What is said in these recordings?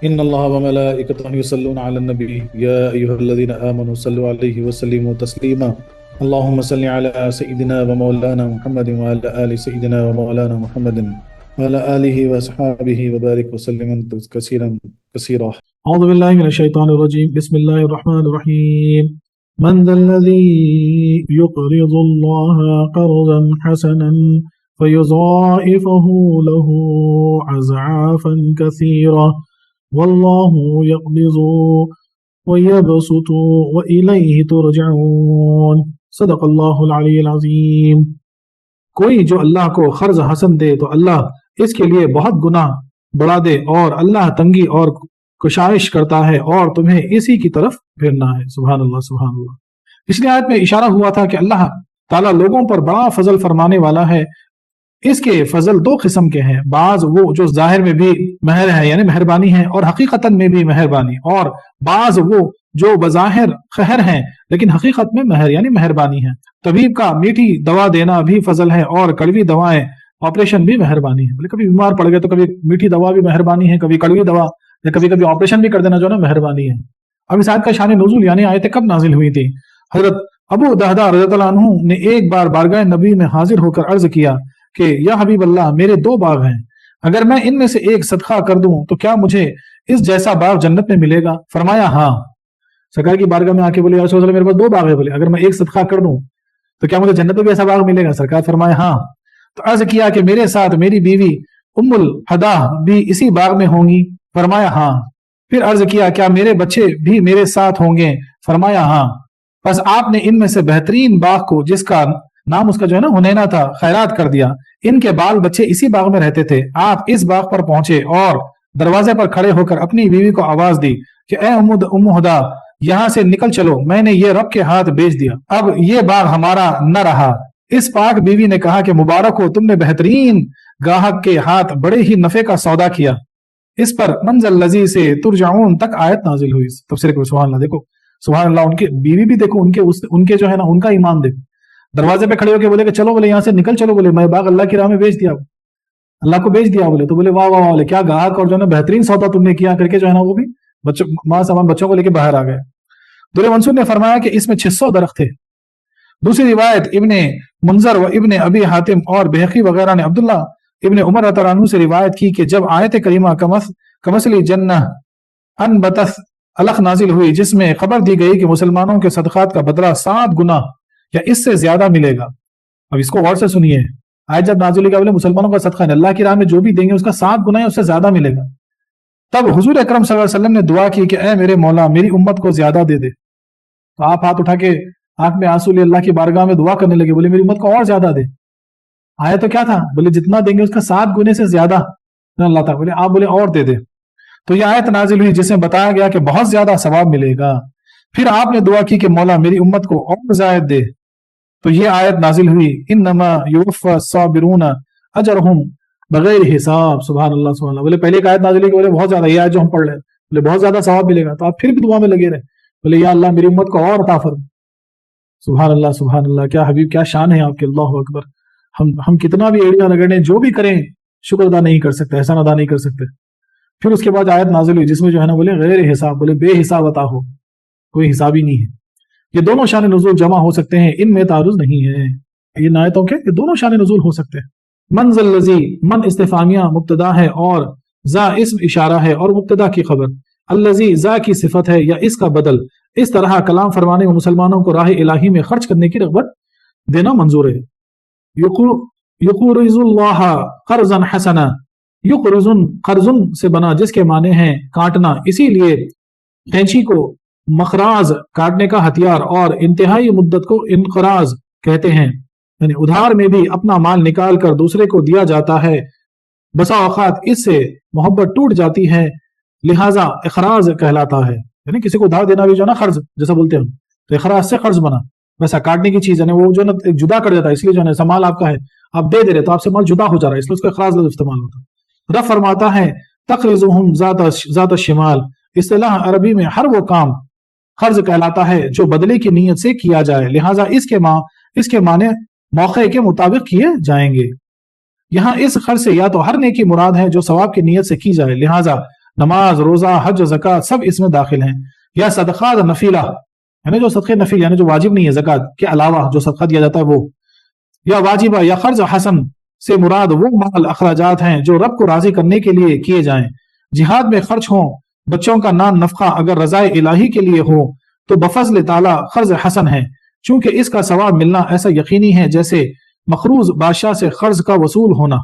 إن الله وملائكته يصلون على النبي يا أيها الذين آمنوا صلوا عليه وسلموا تسليما اللهم صل على سيدنا ومولانا محمد وعلى آل سيدنا ومولانا محمد وعلى آله وأصحابه وبارك وسلم كثيرا كثيرا. أعوذ بالله من الشيطان الرجيم. بسم الله الرحمن الرحيم. من ذا الذي يقرض الله قرضا حسنا فيضاعفه له أضعافا كثيرة والله يقبض ويبسط وإليه ترجعون. صدق اللہ العلی العظیم. کوئی جو اللہ کو قرض حسن دے تو اللہ اس کے لیے بہت گناہ بڑھا دے، اور اللہ تنگی اور کشائش کرتا ہے اور تمہیں اسی کی طرف پھرنا ہے. سبحان اللہ سبحان اللہ. پچھلی آیت میں اشارہ ہوا تھا کہ اللہ تعالیٰ لوگوں پر بڑا فضل فرمانے والا ہے. اس کے فضل دو قسم کے ہیں، بعض وہ جو ظاہر میں بھی مہر ہے یعنی مہربانی ہے اور حقیقتاً میں بھی مہربانی، اور بعض وہ جو بظاہر قہر ہیں لیکن حقیقت میں مہر یعنی مہربانی ہے. طبیب کا میٹھی دوا دینا بھی فضل ہے اور کڑوی دوائیں آپریشن بھی مہربانی ہے. کبھی بیمار پڑ گئے تو کبھی میٹھی دوا بھی مہربانی ہے، کبھی کڑوی دوا، یا کبھی کبھی آپریشن بھی کر دینا جو نا مہربانی ہے. اب اس آیت کا شان نزول یعنی آیتیں کب نازل ہوئی تھی؟ حضرت ابو دہدہ رضی اللہ عنہ نے ایک بار بارگاہ نبی میں حاضر ہو کر عرض کیا کہ یا حبیب اللہ، میرے دو باغ ہیں، اگر میں ان میں سے ایک صدقہ کر دوں تو کیا مجھے اس جیسا باغ جنت میں ملے گا؟ فرمایا ہاں. سرکار کی بارگاہ میں آ کے بولے یا رسول اللہ میرے پاس دو باغ ہے، بولے اگر میں ایک صدقہ کر دوں تو کیا مجھے جنت میں بھی ایسا باغ ملے گا؟ سرکار فرمایا ہاں. تو عرض کیا کہ میرے ساتھ میری بیوی ام الحدا بھی اسی باغ میں ہوں گی؟ فرمایا ہاں. پھر عرض کیا کیا میرے بچے بھی میرے ساتھ ہوں گے؟ فرمایا ہاں. بس آپ نے ان میں سے بہترین باغ کو، جس کا نام اس کا جو ہے نا حنینا تھا، خیرات کر دیا. ان کے بال بچے اسی باغ میں رہتے تھے. آپ اس باغ پر پہنچے اور دروازے پر کھڑے ہو کر اپنی بیوی کو آواز دی کہ اے ام ہدا، یہاں سے نکل چلو، میں نے یہ رب کے ہاتھ بیچ دیا، اب یہ باغ ہمارا نہ رہا. اس پاک بیوی نے کہا کہ مبارک ہو، تم نے بہترین گاہک کے ہاتھ بڑے ہی نفع کا سودا کیا. اس پر منزل لذی سے ترجعون تک آیت نازل ہوئی. تفسیر کو سبحان اللہ. دیکھو سبحان اللہ، ان کے بیوی بھی دیکھو، ان کے جو ہے نا ان کا ایمان دیکھو. دروازے پہ کھڑے ہو کے بولے کہ چلو، بولے یہاں سے نکل چلو، بولے میں باغ اللہ کی راہ میں بیچ دیا، اللہ کو بیچ دیا. بولے تو بولے واہ واہ، بولے کیا گاہک اور جو ہے نا بہترین سودا تم نے کیا، کر کے جو ہے نا وہ بھی ماں سامان بچوں کو لے کے باہر آ گئے. در منصور نے فرمایا کہ اس میں 600 درخت تھے. دوسری روایت ابن منذر و ابن ابی حاتم اور بہقی وغیرہ نے عبداللہ ابن عمر رضی اللہ عنہ سے روایت کی کہ جب آیت کریمہ کمثل جنہ انبتت الخ نازل ہوئی، جس میں خبر دی گئی کہ مسلمانوں کے صدقات کا بدلہ 7 گنا یا اس سے زیادہ ملے گا. اب اس کو غور سے سنیے. آیت جب نازل ہوئی بولے مسلمانوں کا صدقہ ہے، اللہ کی راہ میں جو بھی دیں گے اس کا 7 گنا یا اس سے زیادہ ملے گا. تب حضور اکرم صلی اللہ علیہ وسلم نے دعا کی کہ اے میرے مولا، میری امت کو زیادہ دے دے. تو آپ ہاتھ اٹھا کے آنکھ میں آنسو لے اللہ کی بارگاہ میں دعا کرنے لگے، بولے میری امت کو اور زیادہ دے. آیا تو کیا تھا؟ بولے جتنا دیں گے اس کا 7 گنے سے زیادہ اللہ تعالیٰ. بولے آپ بولے اور دے دے. تو یہ آیت نازل ہوئی جس میں بتایا گیا کہ بہت زیادہ ثواب ملے گا. پھر آپ نے دعا کی کہ مولا میری امت کو اور زائد دے. تو یہ آیت نازل ہوئی انما یوفی الصابرون اجرہم بغیر حساب. سبحان اللہ سبحان اللہ. بولے پہلے ایک آیت نازل ہوئی کہ بولے بہت زیادہ، یہ آیت جو ہم پڑھ رہے ہیں بولے بہت زیادہ ثواب ملے گا. تو آپ پھر بھی دعا میں لگے رہے، بولے یا اللہ میری امت کو اور عطا فرما. سبحان اللہ سبحان اللہ. کیا حبیب، کیا شان ہے آپ کے. اللہ اکبر. ہم کتنا بھی ایڑیاں رگڑیں، جو بھی کریں، شکر ادا نہیں کر سکتے، احسان ادا نہیں کر سکتے. پھر اس کے بعد آیت نازل ہوئی جس میں جو ہے نا بولے غیر حساب، بولے بے حساب عطا ہو، کوئی حساب ہی نہیں ہے. یہ دونوں شان نزول جمع ہو سکتے ہیں، ان میں تعارض نہیں ہے. یہ آیتوں کے یہ دونوں شان نزول ہو سکتے ہیں. منزل لذی، من استفہامیہ مبتدا ہے اور ذا اسم اشارہ ہے اور مبتدا کی خبر. الذی ذا کی صفت ہے یا اس کا بدل. اس طرح کلام فرمانے میں مسلمانوں کو راہ الہی میں خرچ کرنے کی رغبت دینا منظور ہے. یقرض اللہ قرضا حسنا. یقرض قرض سے بنا جس کے معنی ہیں کاٹنا، اسی لیے قینچی کو مخراز کاٹنے کا ہتھیار اور انتہائی مدت کو انقراض کہتے ہیں. یعنی ادھار میں بھی اپنا مال نکال کر دوسرے کو دیا جاتا ہے. بسا اوقات اس سے محبت ٹوٹ جاتی ہے، لہذا اخراج کہلاتا ہے. یعنی کسی کو ادھار دینا بھی جو ہے نا قرض جیسا بولتے ہیں، تو اخراج سے قرض بنا. ویسا کاٹنے کی چیز ہے وہ جو ہے نا جدا کر دیتا ہے، اس لیے جو ہے مال آپ کا ہے آپ دے رہے تو آپ سے مال جدا ہو جا رہا ہے، اس لیے اس کو اخراج لفظ استعمال ہوتا ہے. رب فرماتا ہے تقرضهم ذات الشمال. اصطلاح عربی میں ہر وہ کام قرض کہلاتا ہے جو بدلے کی نیت سے کیا جائے، لہٰذا اس کے معنی موقع کے مطابق کیے جائیں گے. یہاں اس قرض سے یا تو ہر نیکی مراد ہے جو ثواب کی نیت سے کی جائے، لہٰذا نماز، روزہ، حج، زکات سب اس میں داخل ہیں. یا صدقات نفیلہ یعنی جو صدقے نفل یعنی جو واجب نہیں ہے زکات کے علاوہ جو صدقہ دیا جاتا ہے وہ. یا واجبہ یا قرض حسن سے مراد وہ مال اخراجات ہیں جو رب کو راضی کرنے کے لیے کیے جائیں. جہاد میں خرچ ہوں، بچوں کا نان نفقہ اگر رضائے الہی کے لیے ہو تو بفضل تعالیٰ قرض حسن ہے، چونکہ اس کا ثواب ملنا ایسا یقینی ہے جیسے مقروض بادشاہ سے قرض کا وصول ہونا.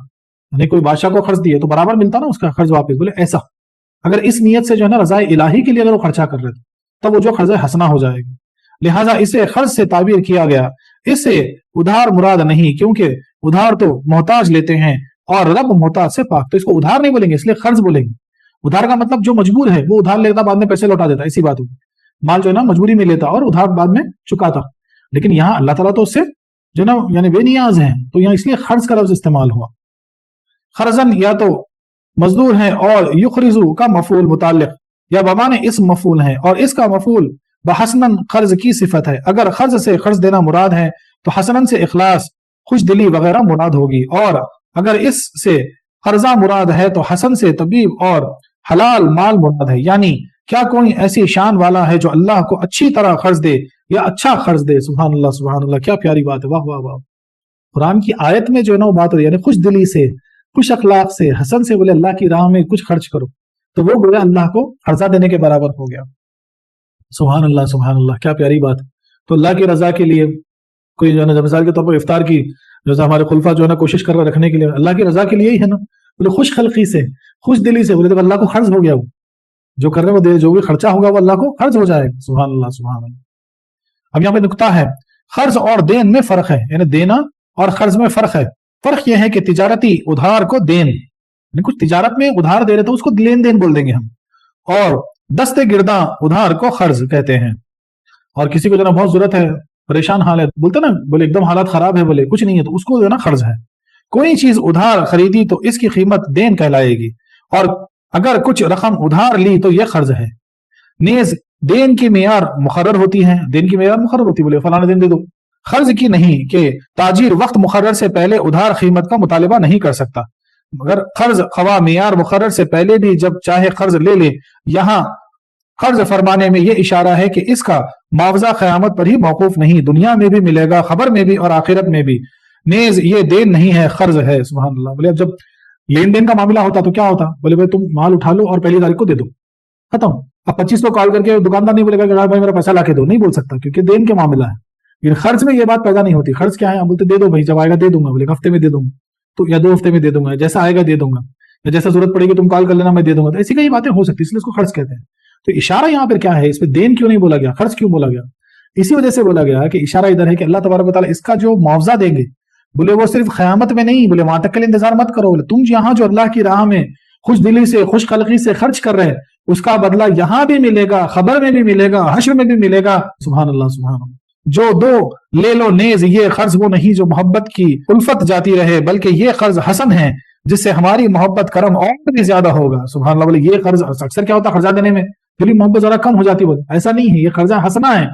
یعنی کوئی بادشاہ کو قرض دیے تو برابر ملتا نا اس کا قرض واپس. بولے ایسا اگر اس نیت سے جو ہے نا رضائے الہی کے لیے اگر وہ خرچہ کر رہے تب وہ جو قرض حسنہ ہو جائے گا. لہٰذا اسے قرض سے تعبیر کیا گیا. اس سے ادھار مراد نہیں، کیونکہ ادھار تو محتاج لیتے ہیں اور رب محتاج سے پاک، تو اس کو ادھار نہیں بولیں گے، اس لیے قرض بولیں گے. ادھار کا مطلب جو مجبور ہے وہ ادھار لیتا بعد میں پیسے لوٹا دیتا، اسی بات ہوگی. مال جو ہے نا مجبوری میں لیتا اور ادھار بعد میں چکاتا. لیکن یہاں اللہ تعالیٰ تو اس سے جو نا یعنی بے نیاز ہیں، تو یہاں اس لیے قرض کا لفظ استعمال ہوا. قرضن یا تو مزدور ہیں اور یخرزو کا مفعول متعلق یا بمانے اسم مفعول ہے، اور اس کا مفعول بحسنن قرض کی صفت ہے. اگر قرض سے قرض دینا مراد ہے تو حسنن سے اخلاص، خوش دلی وغیرہ مراد ہوگی، اور اگر اس سے قرضہ مراد ہے تو حسن سے طبیب اور حلال مال مراد ہے. یعنی کیا کوئی ایسی شان والا ہے جو اللہ کو اچھی طرح قرض دے یا اچھا قرض دے؟ سبحان اللہ سبحان اللہ، کیا پیاری بات ہے، واہ واہ واہ. قرآن کی آیت میں جو ہے نا وہ بات ہو رہی ہے، یعنی خوش دلی سے، خوش اخلاق سے، حسن سے بولے اللہ کی راہ میں کچھ خرچ کرو تو وہ گویا اللہ کو قرضہ دینے کے برابر ہو گیا. سبحان اللہ سبحان اللہ، کیا پیاری بات. تو اللہ کی رضا کے لیے کوئی جو ہے نا مثال کے طور پر افطار کی جو ہمارے خلفاء جو ہے نا کوشش کر رہے رکھنے کے لیے اللہ کی رضا کے لیے ہی ہے نا، بولے خوش خلقی سے، خوش دلی سے، بولے تو اللہ کو قرض ہو گیا، وہ جو کر رہے وہ دے، جو بھی خرچہ ہوگا وہ اللہ کو قرض ہو جائے. سبحان اللہ سبحان اللہ. اب یہاں پہ نکتہ ہے، قرض اور دین میں فرق ہے، یعنی دینا اور قرض میں فرق ہے. فرق یہ ہے کہ تجارتی ادھار کو دین، یعنی کچھ تجارت میں ادھار دے رہے تو اس کو لین دین بول دیں گے ہم، اور دستے گرداں ادھار کو قرض کہتے ہیں. اور کسی کو جو نا بہت ضرورت ہے، پریشان حال ہے، بولتے نا بولے ایک دم حالات خراب ہے، بولے کچھ نہیں ہے، تو اس کو جو ہے نا قرض ہے. کوئی چیز ادھار خریدی تو اس کی قیمت دین کہلائے گی، اور اگر کچھ رقم ادھار لی تو یہ قرض ہے. نیز دین کی معیار مقرر ہوتی ہے، دین کی معیار مقرر ہوتی ہے، بولے فلانا دن دے دو. قرض کی نہیں کہ تاجر وقت مقرر سے پہلے ادھار قیمت کا مطالبہ نہیں کر سکتا، مگر قرض خواہ معیار مقرر سے پہلے بھی جب چاہے قرض لے لے. یہاں قرض فرمانے میں یہ اشارہ ہے کہ اس کا معاوضہ قیامت پر ہی موقوف نہیں، دنیا میں بھی ملے گا، خبر میں بھی اور آخرت میں بھی. نیز یہ دین نہیں ہے، قرض ہے. سبحان اللہ. بولے اب جب لین دین کا معاملہ ہوتا تو کیا ہوتا؟ بولے بھائی تم مال اٹھا لو اور پہلی تاریخ کو دے دو، ختم. اب 25 کو کال کر کے دکاندار نہیں بولے گا کہ بھائی میرا پیسہ لا کے دو، نہیں بول سکتا کیونکہ دین کے معاملہ ہے. لیکن قرض میں یہ بات پیدا نہیں ہوتی. قرض کیا ہے؟ ہم بولتے دے دو بھائی، جب آئے گا دے دوں گا، بولے ہفتے میں دے دوں گا تو یا 2 ہفتے میں دے دوں گا، جیسا آئے گا دے دوں گا، یا جیسا ضرورت پڑے گی تم کال کر لینا میں دے دوں گا. تو ایسی کئی باتیں ہو سکتی، اس لیے اس کو قرض کہتے ہیں. تو اشارہ یہاں پر کیا ہے؟ اس پہ دین کیوں نہیں بولا گیا، قرض کیوں بولا گیا؟ اسی وجہ سے بولا گیا کہ اشارہ ادھر ہے کہ اللہ تبارک و تعالیٰ اس کا جو معاوضہ دیں گے، بولے وہ صرف قیامت میں نہیں، بولے وہاں تک کے لیے انتظار مت کرو، بولے تم یہاں جو اللہ کی راہ میں خوش دلی سے، خوش خلقی سے خرچ کر رہے اس کا بدلہ یہاں بھی ملے گا، خبر میں بھی ملے گا، حشر میں بھی ملے گا. سبحان اللہ سبحان اللہ. جو دو لے لو نیز، یہ قرض وہ نہیں جو محبت کی الفت جاتی رہے، بلکہ یہ قرض حسن ہے جس سے ہماری محبت کرم اور بھی زیادہ ہوگا. سبحان اللہ. بولے یہ قرض اکثر کیا ہوتا ہے قرضہ دینے میں دلی محبت ذرا کم ہو جاتی، بولے ایسا نہیں ہے، یہ قرضہ حسنہ ہے.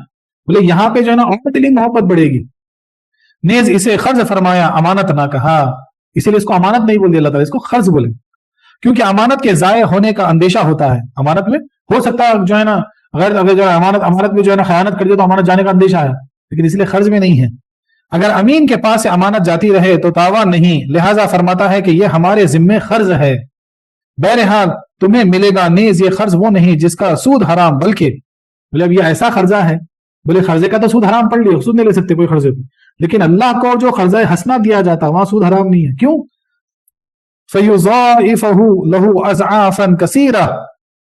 بولے یہاں پہ جو ہے نا اور دلی محبت بڑھے گی. نیز اسے قرض فرمایا، امانت نہ کہا، اسی لیے اس کو امانت نہیں بول دیا اللہ تعالیٰ، اس کو قرض بولے، کیونکہ امانت کے ضائع ہونے کا اندیشہ ہوتا ہے. امانت میں ہو سکتا ہے جو ہے نا اگر جو ہے امانت میں جو ہے نا خیانت کر دیا تو امانت جانے کا اندیشہ ہے، لیکن اس لیے قرض میں نہیں ہے. اگر امین کے پاس سے امانت جاتی رہے تو تاوان نہیں، لہذا فرماتا ہے کہ یہ ہمارے ذمے قرض ہے، بہرحال تمہیں ملے گا. نیز یہ قرض وہ نہیں جس کا سود حرام، بلکہ بولے اب یہ ایسا قرضہ ہے، بولے قرضے کا تو سود حرام پڑھ لیا، سود نہیں لے سکتے کوئی قرضے پہ، لیکن اللہ کو جو قرضہ حسنہ دیا جاتا وہاں سود حرام نہیں ہے. کیوں؟ فَيُضَاعِفَهُ لَهُ أَضْعَافًا كَثِيرَةً،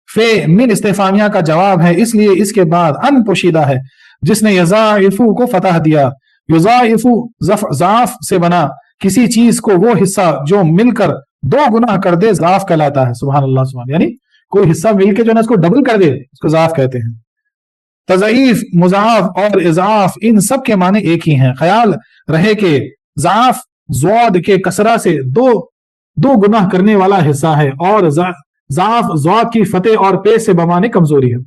فے من استفہامیہ کا جواب ہے، اس لیے اس کے بعد ان پوشیدہ ہے جس نے یضاعفو کو فتح دیا. یضاعفو ضعف سے بنا کسی چیز کو وہ حصہ جو مل کر 2 گناہ کر دے ضعف کہلاتا ہے. سبحان اللہ سبحان. یعنی کوئی حصہ مل کے جو ہے نا اس کو ڈبل کر دے اس کو ضعف کہتے ہیں. تضعیف، مضاعف اور اضعاف ان سب کے معنی ایک ہی ہیں. خیال رہے کہ ضعف زواد کے کسرہ سے دو گناہ کرنے والا حصہ ہے، اور ضعف زواد کی فتح اور پیش سے بمانے کمزوری ہے.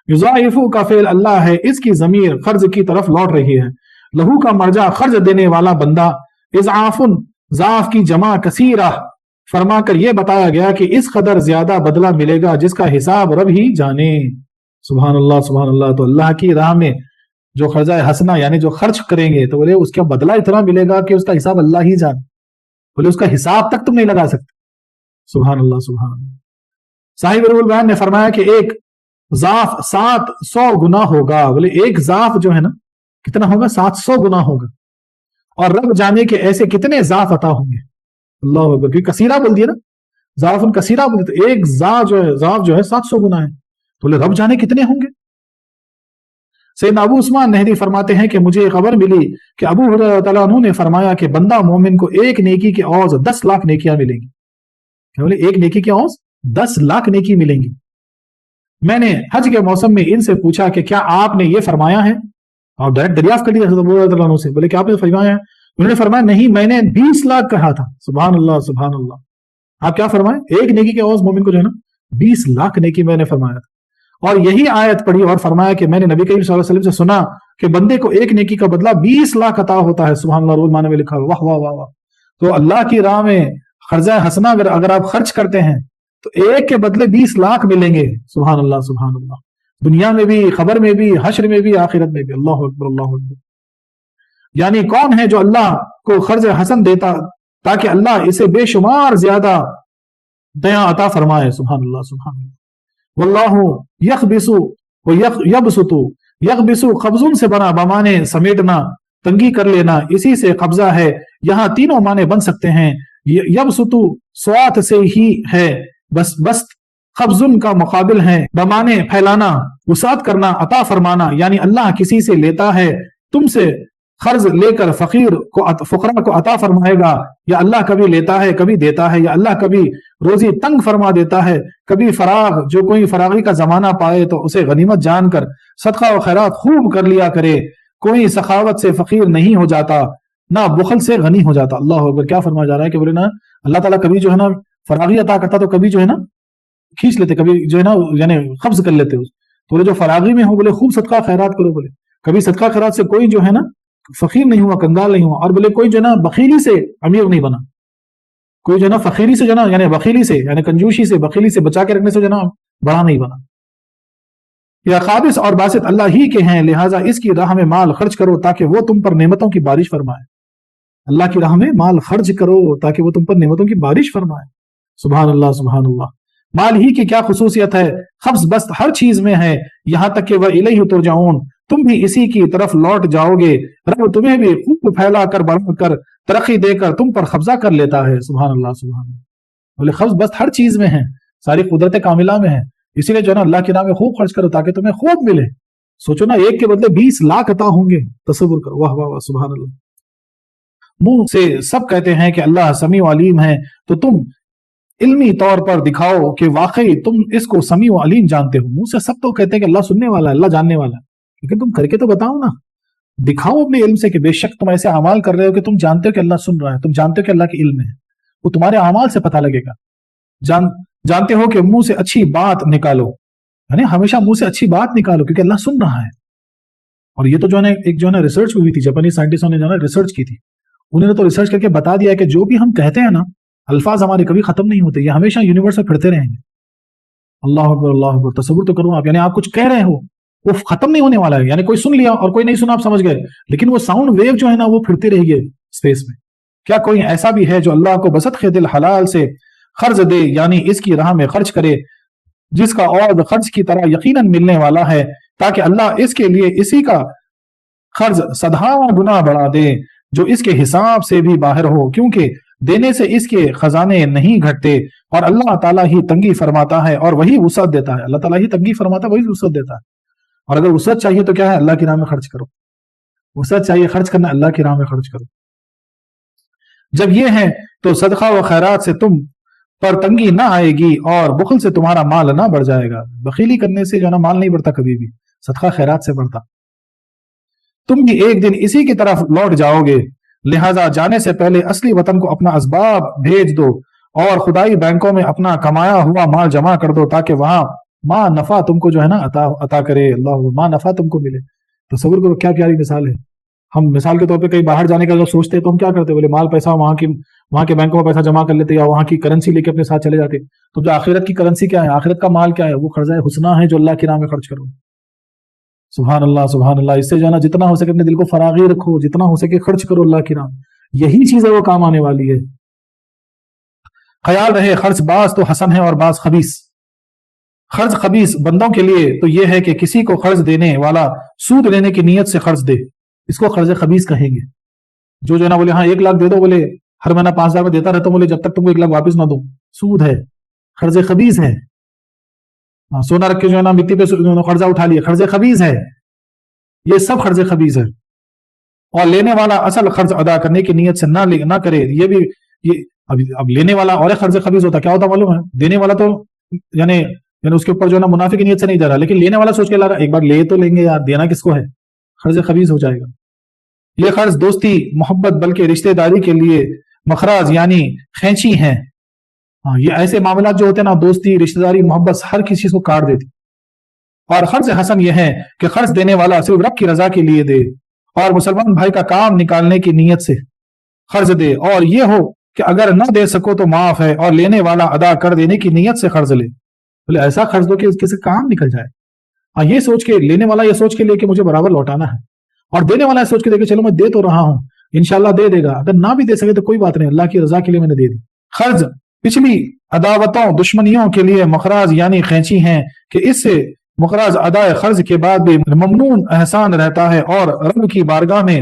یضاعفو کا فعل اللہ ہے، اس کی ضمیر قرض کی طرف لوٹ رہی ہے. لہو کا مرجع قرض دینے والا بندہ. اضعافن ضعف کی جمع کثیرہ فرما کر یہ بتایا گیا کہ اس قدر زیادہ بدلہ ملے گا جس کا حساب رب ہی جانے۔ سبحان اللہ سبحان اللہ۔ تو اللہ کی راہ میں جو خرچہ حسنہ یعنی جو خرچ کریں گے تو بولے اس کا بدلہ اتنا ملے گا کہ اس کا حساب اللہ ہی جانے، بولے اس کا حساب تک تم نہیں لگا سکتے۔ سبحان اللہ سبحان اللہ۔ صاحب روح البیان نے فرمایا کہ ایک ضعف 700 گنا ہوگا، بولے ایک ضعف جو ہے نا کتنا ہوگا؟ 700 گنا ہوگا، اور رب جانے کے ایسے کتنے ضعف عطا ہوں گے۔ اللہ اکبر، کیونکہ کثیرہ بول دیا نا، ضعف کثیرہ بول دیا، ایک ضعف جو ہے 700 گنا ہے، تو بولے رب جانے کتنے ہوں گے۔ سیدنا ابو عثمان نہدی فرماتے ہیں کہ مجھے خبر ملی کہ ابو ہریرہ رضی اللہ عنہ نے فرمایا کہ بندہ مومن کو ایک نیکی کے عوض 10 لاکھ نیکیاں ملیں گی۔ کیا بولے؟ ایک نیکی کے عوض 10 لاکھ نیکی ملیں گی۔ میں نے حج کے موسم میں ان سے پوچھا کہ کیا آپ نے یہ فرمایا ہے؟ اور ڈائریکٹ دریافت کر دیا حضرت ابو ہریرہ رضی اللہ عنہ سے، بولے کہ آپ نے فرمایا ہے؟ انہوں نے فرمایا نہیں، میں نے 20 لاکھ کہا تھا۔ سبحان اللہ سبحان اللہ۔ آپ کیا فرمائیں؟ ایک نیکی کے عوض مومن کو جو ہے نا 20 لاکھ نیکی میں نے فرمایا تھا۔ اور یہی آیت پڑھی اور فرمایا کہ میں نے نبی کریم صلی اللہ علیہ وسلم سے سنا کہ بندے کو ایک نیکی کا بدلہ 20 لاکھ عطا ہوتا ہے۔ سبحان اللہ، روز معنی میں لکھا ہے۔ واہ واہ واہ واہ۔ تو اللہ کی راہ میں خرچہ حسنہ اگر آپ خرچ کرتے ہیں تو ایک کے بدلے 20 لاکھ ملیں گے۔ سبحان اللہ سبحان اللہ، دنیا میں بھی، خبر میں بھی، حشر میں بھی، آخرت میں بھی۔ اللہ اکبر اللہ اکبر۔ یعنی کون ہے جو اللہ کو خرچ حسن دیتا تاکہ اللہ اسے بے شمار زیادہ دیا عطا فرمائے۔ سبحان اللہ سبحان اللہ۔ واللہ یخبس یبسط، یخبس قبضن سے بنا بمانے سمیٹنا، تنگی کر لینا، اسی سے قبضہ ہے۔ یہاں تینوں معنی بن سکتے ہیں۔ یبسط سوات سے ہی ہے، بس قبضن کا مقابل ہے بمانے پھیلانا، وسعت کرنا، عطا فرمانا، یعنی اللہ کسی سے لیتا ہے، تم سے قرض لے کر فقراء کو عطا فرمائے گا، یا اللہ کبھی لیتا ہے کبھی دیتا ہے، یا اللہ کبھی روزی تنگ فرما دیتا ہے، کبھی فراغ، جو کوئی فراغی کا زمانہ پائے تو اسے غنیمت جان کر صدقہ و خیرات خوب کر لیا کرے، کوئی سخاوت سے فقیر نہیں ہو جاتا، نہ بخل سے غنی ہو جاتا۔ اللہ اکبر، کیا فرمایا جا رہا ہے کہ بولے نا اللہ تعالیٰ کبھی جو ہے نا فراغی عطا کرتا تو کبھی جو ہے نا کھینچ لیتے، کبھی جو ہے نا یعنی قبض کر لیتے۔ تو بولے جو فراغی میں ہو بولے خوب صدقہ خیرات کرو، بولے کبھی صدقہ خیرات سے کوئی جو ہے نا فقیر نہیں ہوا، کنگال نہیں ہوا، اور بولے کوئی جو ہے نا بخیلی سے امیر نہیں بنا، کوئی جو ہے نا فقیری سے جو ہے نا یعنی بخیلی سے یعنی کنجوشی سے بخیلی سے بچا کے رکھنے سے جو ہے نا بڑا نہیں بنا۔ یا قابض اور باسط اللہ ہی کے ہیں، لہٰذا اس کی راہ میں مال خرچ کرو تاکہ وہ تم پر نعمتوں کی بارش فرمائے۔ اللہ کی راہ میں مال خرچ کرو تاکہ وہ تم پر نعمتوں کی بارش فرمائے۔ سبحان اللہ سبحان اللہ۔ مال ہی کی کیا خصوصیت ہے؟ قبض بست ہر چیز میں ہے، یہاں تک کہ وَإِلَيْهِ تُرْجَعُونَ، تم بھی اسی کی طرف لوٹ جاؤ گے۔ رب تمہیں بھی خوب پھیلا کر بڑھا کر ترقی دے کر تم پر قبضہ کر لیتا ہے۔ سبحان اللہ سبحان اللہ۔ بولے قبض بست ہر چیز میں ہے، ساری قدرت کاملہ میں ہے، اسی لیے جو ہے نا اللہ کے نام میں خوب خرچ کرو تاکہ تمہیں خوب ملے۔ سوچو نا ایک کے بدلے 20 لاکھ عطا ہوں گے، تصور کرو۔ واہ واہ واہ سبحان اللہ۔ منہ سے سب کہتے ہیں کہ اللہ سمیع و علیم ہے، تو تم علمی طور پر دکھاؤ کہ واقعی تم اس کو سمیع و علیم جانتے ہو۔ منہ سے سب تو کہتے ہیں کہ اللہ سننے والا ہے، اللہ جاننے والا ہے، لیکن تم کر کے تو بتاؤ نا، دکھاؤ اپنے علم سے کہ بے شک تم ایسے اعمال کر رہے ہو کہ تم جانتے ہو کہ اللہ سن رہا ہے، تم جانتے ہو کہ اللہ کے علم ہے، وہ تمہارے اعمال سے پتہ لگے گا۔ جانتے ہو کہ منہ سے اچھی بات نکالو، یعنی ہمیشہ منہ سے اچھی بات نکالو کیونکہ اللہ سن رہا ہے۔ اور یہ تو جو ہے ایک جو ہے نا ریسرچ ہوئی تھی، جاپانی سائنٹسٹوں نے جو ہے نا ریسرچ کی تھی، انہوں نے تو ریسرچ کر کے بتا دیا کہ جو بھی ہم کہتے ہیں نا الفاظ ہمارے کبھی ختم نہیں ہوتے، یہ ہمیشہ یونیورس میں پھرتے رہیں گے۔ اللہ اکبر اللہ اکبر۔ تصور تو کرو آپ، یعنی آپ کچھ کہہ رہے ہو وہ ختم نہیں ہونے والا ہے، یعنی کوئی سن لیا اور کوئی نہیں سنا آپ سمجھ گئے، لیکن وہ ساؤنڈ ویو جو ہے نا وہ پھرتی رہی ہے اسپیس میں۔ کیا کوئی ایسا بھی ہے جو اللہ کو بسط دل حلال سے قرض دے، یعنی اس کی راہ میں خرچ کرے، جس کا عوض خرچ کی طرح یقیناً ملنے والا ہے، تاکہ اللہ اس کے لیے اسی کا قرض 100 گنا بڑھا دے جو اس کے حساب سے بھی باہر ہو، کیونکہ دینے سے اس کے خزانے نہیں گھٹتے، اور اللہ تعالیٰ ہی تنگی فرماتا ہے اور وہی وسعت دیتا ہے۔ اللہ تعالیٰ ہی تنگی فرماتا ہے، وہی وسعت دیتا ہے۔ اور اگر وسعت چاہیے تو کیا ہے؟ اللہ کی راہ میں خرچ کرو۔ وسعت چاہیے خرچ کرنا، اللہ کی راہ میں خرچ کرو۔ جب یہ ہے تو صدقہ و خیرات سے تم پر تنگی نہ آئے گی اور بخل سے تمہارا مال نہ بڑھ جائے گا۔ بخیلی کرنے سے جو ہے نا مال نہیں بڑھتا کبھی بھی، صدقہ خیرات سے بڑھتا۔ تم بھی ایک دن اسی کی طرف لوٹ جاؤ گے، لہذا جانے سے پہلے اصلی وطن کو اپنا اسباب بھیج دو اور خدائی بینکوں میں اپنا کمایا ہوا مال جمع کر دو تاکہ وہاں ماں نفع تم کو جو ہے نا عطا کرے۔ اللہ ماں نفع تم کو ملے۔ تصور کرو کیا پیاری مثال ہے، ہم مثال کے طور پہ کہیں باہر جانے کا جب سوچتے ہیں تو ہم کیا کرتے ہیں؟ بولے مال پیسہ وہاں کے بینکوں میں پیسہ جمع کر لیتے یا وہاں کی کرنسی لے کے اپنے ساتھ چلے جاتے. تو جو آخرت کی کرنسی کیا ہے، آخرت کا مال کیا ہے؟ وہ قرضہ حسنہ ہے جو اللہ کی راہ میں خرچ کرو. سبحان اللہ سبحان اللہ. اس سے جو ہے نا جتنا ہو سکے اپنے دل کو فراغی رکھو، جتنا ہو سکے خرچ کرو اللہ کی راہ. یہی چیز ہے وہ کام آنے والی ہے. خیال رہے خرچ بعض تو حسن ہے اور بعض خبیث. قرض خبیث بندوں کے لیے تو یہ ہے کہ کسی کو قرض دینے والا سود لینے کی نیت سے قرض دے، اس کو قرض خبیث کہیں گے. جو ہے نا بولے ہاں 1 لاکھ دے دو، بولے ہر مہینہ 5,000 میں دیتا رہتا ہوں، بولے جب تک تم کو 1 لاکھ واپس نہ دو، سود ہے، قرض خبیث ہے. سونا رکھ کے جو ہے نا مٹی پہ قرضہ اٹھا لیا، قرض خبیث ہے. یہ سب قرض خبیث ہے. اور لینے والا اصل قرض ادا کرنے کی نیت سے نہ کرے، یہ بھی اب لینے والا اور قرض خبیث ہوتا کیا ہوتا معلوم ہے؟ دینے والا تو یعنی اس کے اوپر جو ہے نا منافع کی نیت سے نہیں جا رہا، لیکن لینے والا سوچ کے لا رہا ایک بار لے تو لیں گے یار، دینا کس کو ہے، قرض خبیث ہو جائے گا. یہ قرض دوستی محبت بلکہ رشتہ داری کے لیے مخراج یعنی کھینچی ہیں. ہاں یہ ایسے معاملات جو ہوتے ہیں نا، دوستی رشتہ داری محبت ہر کسی چیز کو کاٹ دیتی. اور قرض حسن یہ ہے کہ قرض دینے والا صرف رب کی رضا کے لیے دے اور مسلمان بھائی کا کام نکالنے کی نیت سے قرض دے، اور یہ ہو کہ اگر نہ دے سکو تو معاف ہے، اور لینے والا ادا کر دینے کی نیت سے قرض لے. بولے ایسا قرض دو کہ کسی کام نکل جائے. ہاں یہ سوچ کے لینے والا یہ سوچ کے لے کہ مجھے برابر لوٹانا ہے، اور دینے والا یہ سوچ کے دے کہ چلو میں دے تو رہا ہوں انشاءاللہ دے دے گا، اگر نہ بھی دے سکے تو کوئی بات نہیں، اللہ کی رضا کے لیے میں نے دے دی. قرض پچھلی عداوتوں دشمنیوں کے لیے مخراج یعنی کھینچی ہیں کہ اس سے مخراج ادائے قرض کے بعد بھی ممنون احسان رہتا ہے. اور رب کی بارگاہ میں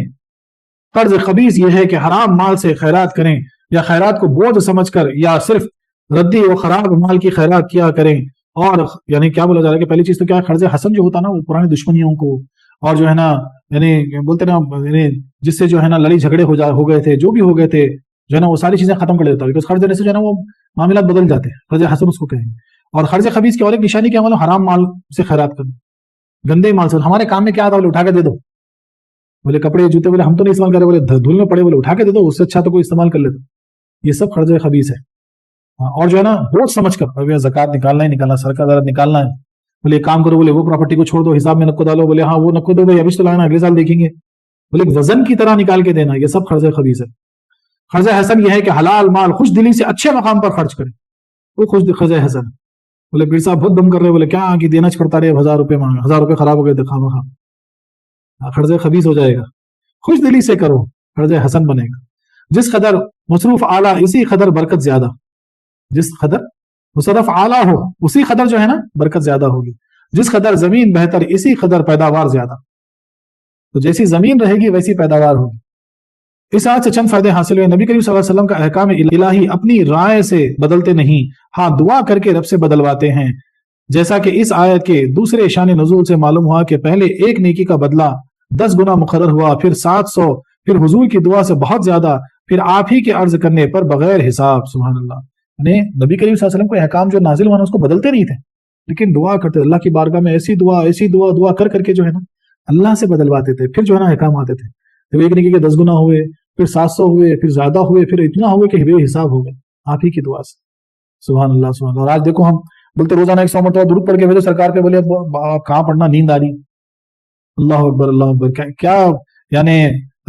قرض خبیث یہ ہے کہ حرام مال سے خیرات کریں، یا خیرات کو بوجھ سمجھ کر، یا صرف ردی و خراب مال کی خیرات کیا کریں. اور یعنی کیا بولا جا رہا ہے کہ پہلی چیز تو کیا ہے، قرض حسن جو ہوتا نا وہ پرانی دشمنیوں کو، اور جو ہے نا یعنی بولتے نا یعنی جس سے جو ہے نا لڑائی جھگڑے ہو گئے تھے، جو بھی ہو گئے تھے، جو ہے نا وہ ساری چیزیں ختم کر دیتا ہے. بیکاز قرض دینے سے جو ہے نا وہ معاملات بدل جاتے ہیں. قرض حسن اس کو کہیں. اور قرض خبیث کی اور ایک نشانی کیا معلوم؟ حرام مال سے خیرات کرنا، گندے مال سے. ہمارے کام میں کیا آتا، بولے اٹھا کے دے دو، بولے کپڑے جوتے بولے ہم تو نہیں استعمال کر رہے، بولے دھول میں پڑے، بولے اٹھا کے دے دو، اس سے اچھا تو کوئی استعمال کر لیتا. یہ سب قرض خبیث ہے. اور جو ہے نا بوجھ سمجھ کر زکات نکالنا ہی نکالنا، سرکار درد نکالنا ہے، بولے ایک کام کرو، بولے وہ پراپرٹی کو چھوڑ دو، حساب میں نقد ڈالو، بولے ہاں وہ نقد دو بھائی ابھی تو لانا، اگلے سال دیکھیں گے، بولے وزن کی طرح نکال کے دینا. یہ سب قرض خبیث ہے. قرض حسن یہ ہے کہ حلال مال خوش دلی سے اچھے مقام پر خرچ کرے، وہ قرض حسن. بولے پیر صاحب بہت دم کر رہے، بولے کیا کہ دینا پڑتا رہے، 1,000 روپے مانگا، 1,000 روپے خراب ہو گئے، دکھا مخا، قرض خبیث ہو جائے گا. خوش دلی سے کرو، قرض حسن بنے گا. جس قدر مصروف اعلیٰ اسی قدر برکت زیادہ، جس قدر مصرف اعلیٰ ہو اسی قدر جو ہے نا برکت زیادہ ہوگی. جس قدر زمین بہتر اسی قدر پیداوار زیادہ. تو جیسی زمین رہے گی ویسی پیداوار ہوگی. اس آیت سے چند فائدے حاصل ہوئے. نبی کریم صلی اللہ علیہ وسلم کا احکام الہی اپنی رائے سے بدلتے نہیں، ہاں دعا کر کے رب سے بدلواتے ہیں. جیسا کہ اس آیت کے دوسرے شان نزول سے معلوم ہوا کہ پہلے ایک نیکی کا بدلہ 10 گنا مقرر ہوا، پھر 700، پھر حضور کی دعا سے بہت زیادہ، پھر آپ ہی کے عرض کرنے پر بغیر حساب. سبحان اللہ. یعنی نبی کریم صلی اللہ علیہ وسلم کو احکام جو نازل ہوا نا اس کو بدلتے نہیں تھے، لیکن دعا کرتے اللہ کی بارگاہ میں، ایسی دعا کر کے جو ہے نا اللہ سے بدلواتے تھے. پھر جو ہے نا احکام آتے تھے. جب ایک نیکی کے 10 گنا ہوئے، پھر 700 ہوئے، پھر زیادہ ہوئے، پھر اتنا ہوئے کہ بے حساب ہو گئے آپ ہی کی دعا سے. سبحان اللہ سبحان اللہ. اور آج دیکھو ہم بولتے روزانہ 100 مرتبہ درود پڑھ کے بھیجو سرکار پہ، بولے کہاں پڑھنا، نیند آ رہی. اللہ اکبر اللہ اکبر. کیا یعنی